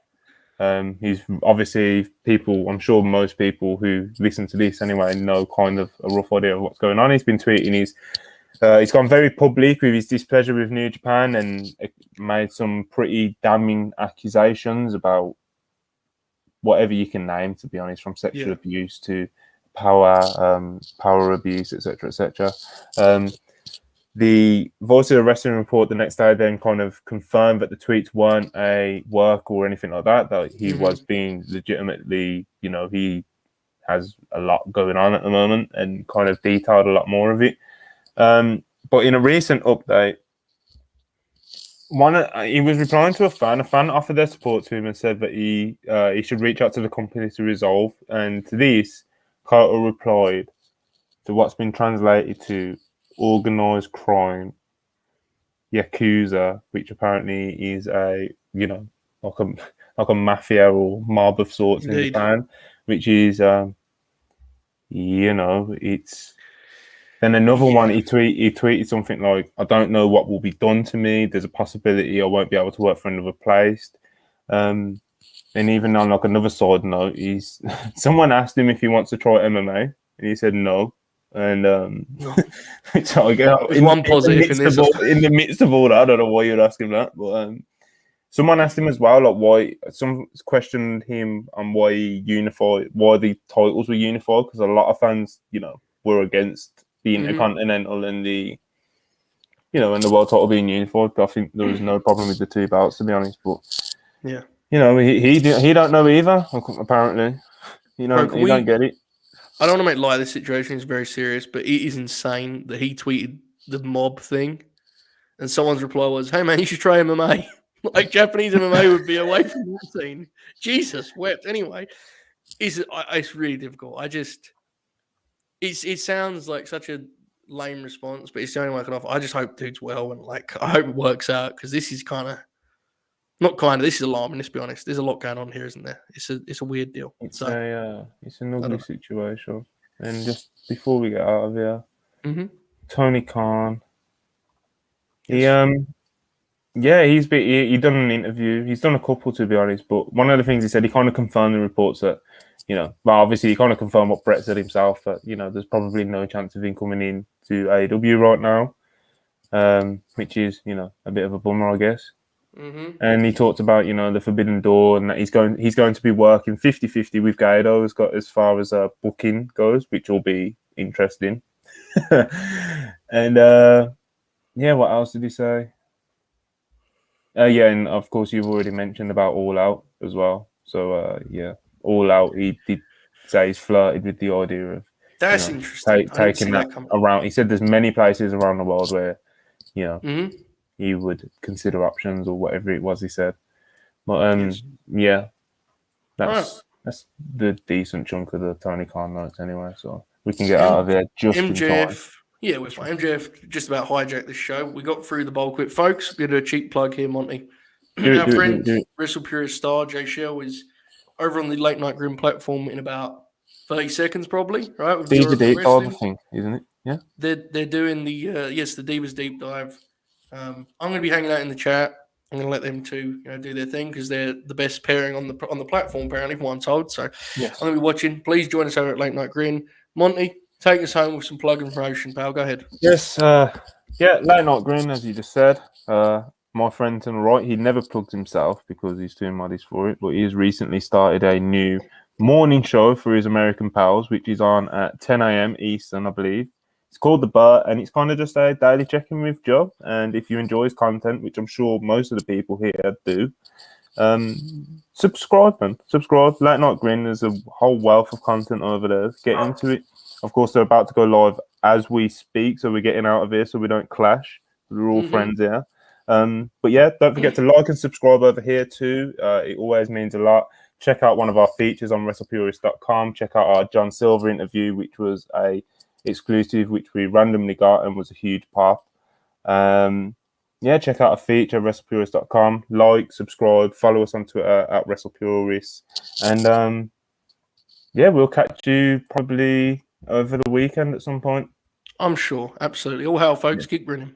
He's obviously I'm sure most people who listen to this anyway know kind of a rough idea of what's going on. He's been tweeting. He's gone very public with his displeasure with New Japan and made some pretty damning accusations about whatever you can name, to be honest, from sexual abuse to power abuse, etc., etc. The Voice of the Wrestling Report the next day then kind of confirmed that the tweets weren't a work or anything like that, that he was being legitimately, he has a lot going on at the moment and kind of detailed a lot more of it. But in a recent update, he was replying to a fan. A fan offered their support to him and said that he should reach out to the company to resolve. And to this, Kota replied to what's been translated to organized crime, Yakuza, which apparently is a like a mafia or mob of sorts in Japan, which is it's. Then another one, he tweeted something like, "I don't know what will be done to me. There's a possibility I won't be able to work for another place." And even on like another side note, someone asked him if he wants to try MMA, and he said no. And so I get one positive in the midst of all that, I don't know why you'd ask him that, but Someone asked him as well, like why. Some questioned him on why the titles were unified, because a lot of fans, were against the Intercontinental and the, and the world title being unified. But I think there was no problem with the two belts, to be honest. But yeah, he don't know either. Apparently, he don't get it. I don't want to make light of this situation. It's very serious, but it is insane that he tweeted the mob thing, and someone's reply was, "Hey man, you should try MMA." Like Japanese MMA would be away from the scene. Jesus wept. Anyway, it's really difficult. It sounds like such a lame response, but it's the only one I can offer. I just hope dude's well, and I hope it works out, because this is this is alarming. Let's be honest. There's a lot going on here, isn't there? It's a weird deal. It's an ugly situation. And just before we get out of here, Tony Khan. Yes. He done an interview. He's done a couple, to be honest. But one of the things he said, he kind of confirmed the reports that, well, obviously he kind of confirmed what Brett said himself, that, there's probably no chance of him coming in to AEW right now, which is, a bit of a bummer, I guess. And he talked about, the Forbidden Door, and that he's going to be working 50-50 with Gato as far as booking goes, which will be interesting. And what else did he say? And of course you've already mentioned about All Out as well. So All Out, he did say he's flirted with the idea of interesting. Taking that around. He said there's many places around the world where he would consider options or whatever it was he said. But that's the decent chunk of the Tony Khan notes anyway. So we can get out of there just in time. Yeah, we're fine. MJF just about hijacked this show. We got through the bulk of it, folks. We're going to do a cheap plug here, Monty. Our friend, Wrestle Purist Star, Jay Shell, is over on the Late Night Grim platform in about 30 seconds, probably, right? Divas Deep Dive, I think, isn't it? Yeah. They're doing the Divas Deep Dive. I'm going to be hanging out in the chat. I'm going to let them two do their thing, because they're the best pairing on the platform, apparently, from what I'm told. So yes. I'm going to be watching. Please join us over at Late Night Grin. Monty, take us home with some plug and promotion, pal. Go ahead. Yes. Late Night Grin, as you just said. My friend to the right, he never plugged himself because he's too modest for it, but he has recently started a new morning show for his American pals, which is on at 10 a.m. Eastern, I believe. It's called The Burt, and it's kind of just a daily check-in with Joe. And if you enjoy his content, which I'm sure most of the people here do, subscribe, man. Subscribe. Late Night Grin, there's a whole wealth of content over there. Get into it. Of course, they're about to go live as we speak, so we're getting out of here so we don't clash. We're all friends here. But yeah, don't forget to like and subscribe over here too. It always means a lot. Check out one of our features on WrestlePurist.com. Check out our John Silver interview, which was a exclusive, which we randomly got and was a huge pop. Check out a feature, WrestlePurist.com. Like, subscribe, follow us on Twitter at WrestlePurist. And we'll catch you probably over the weekend at some point. I'm sure, absolutely. All hail, folks. Keep grinning.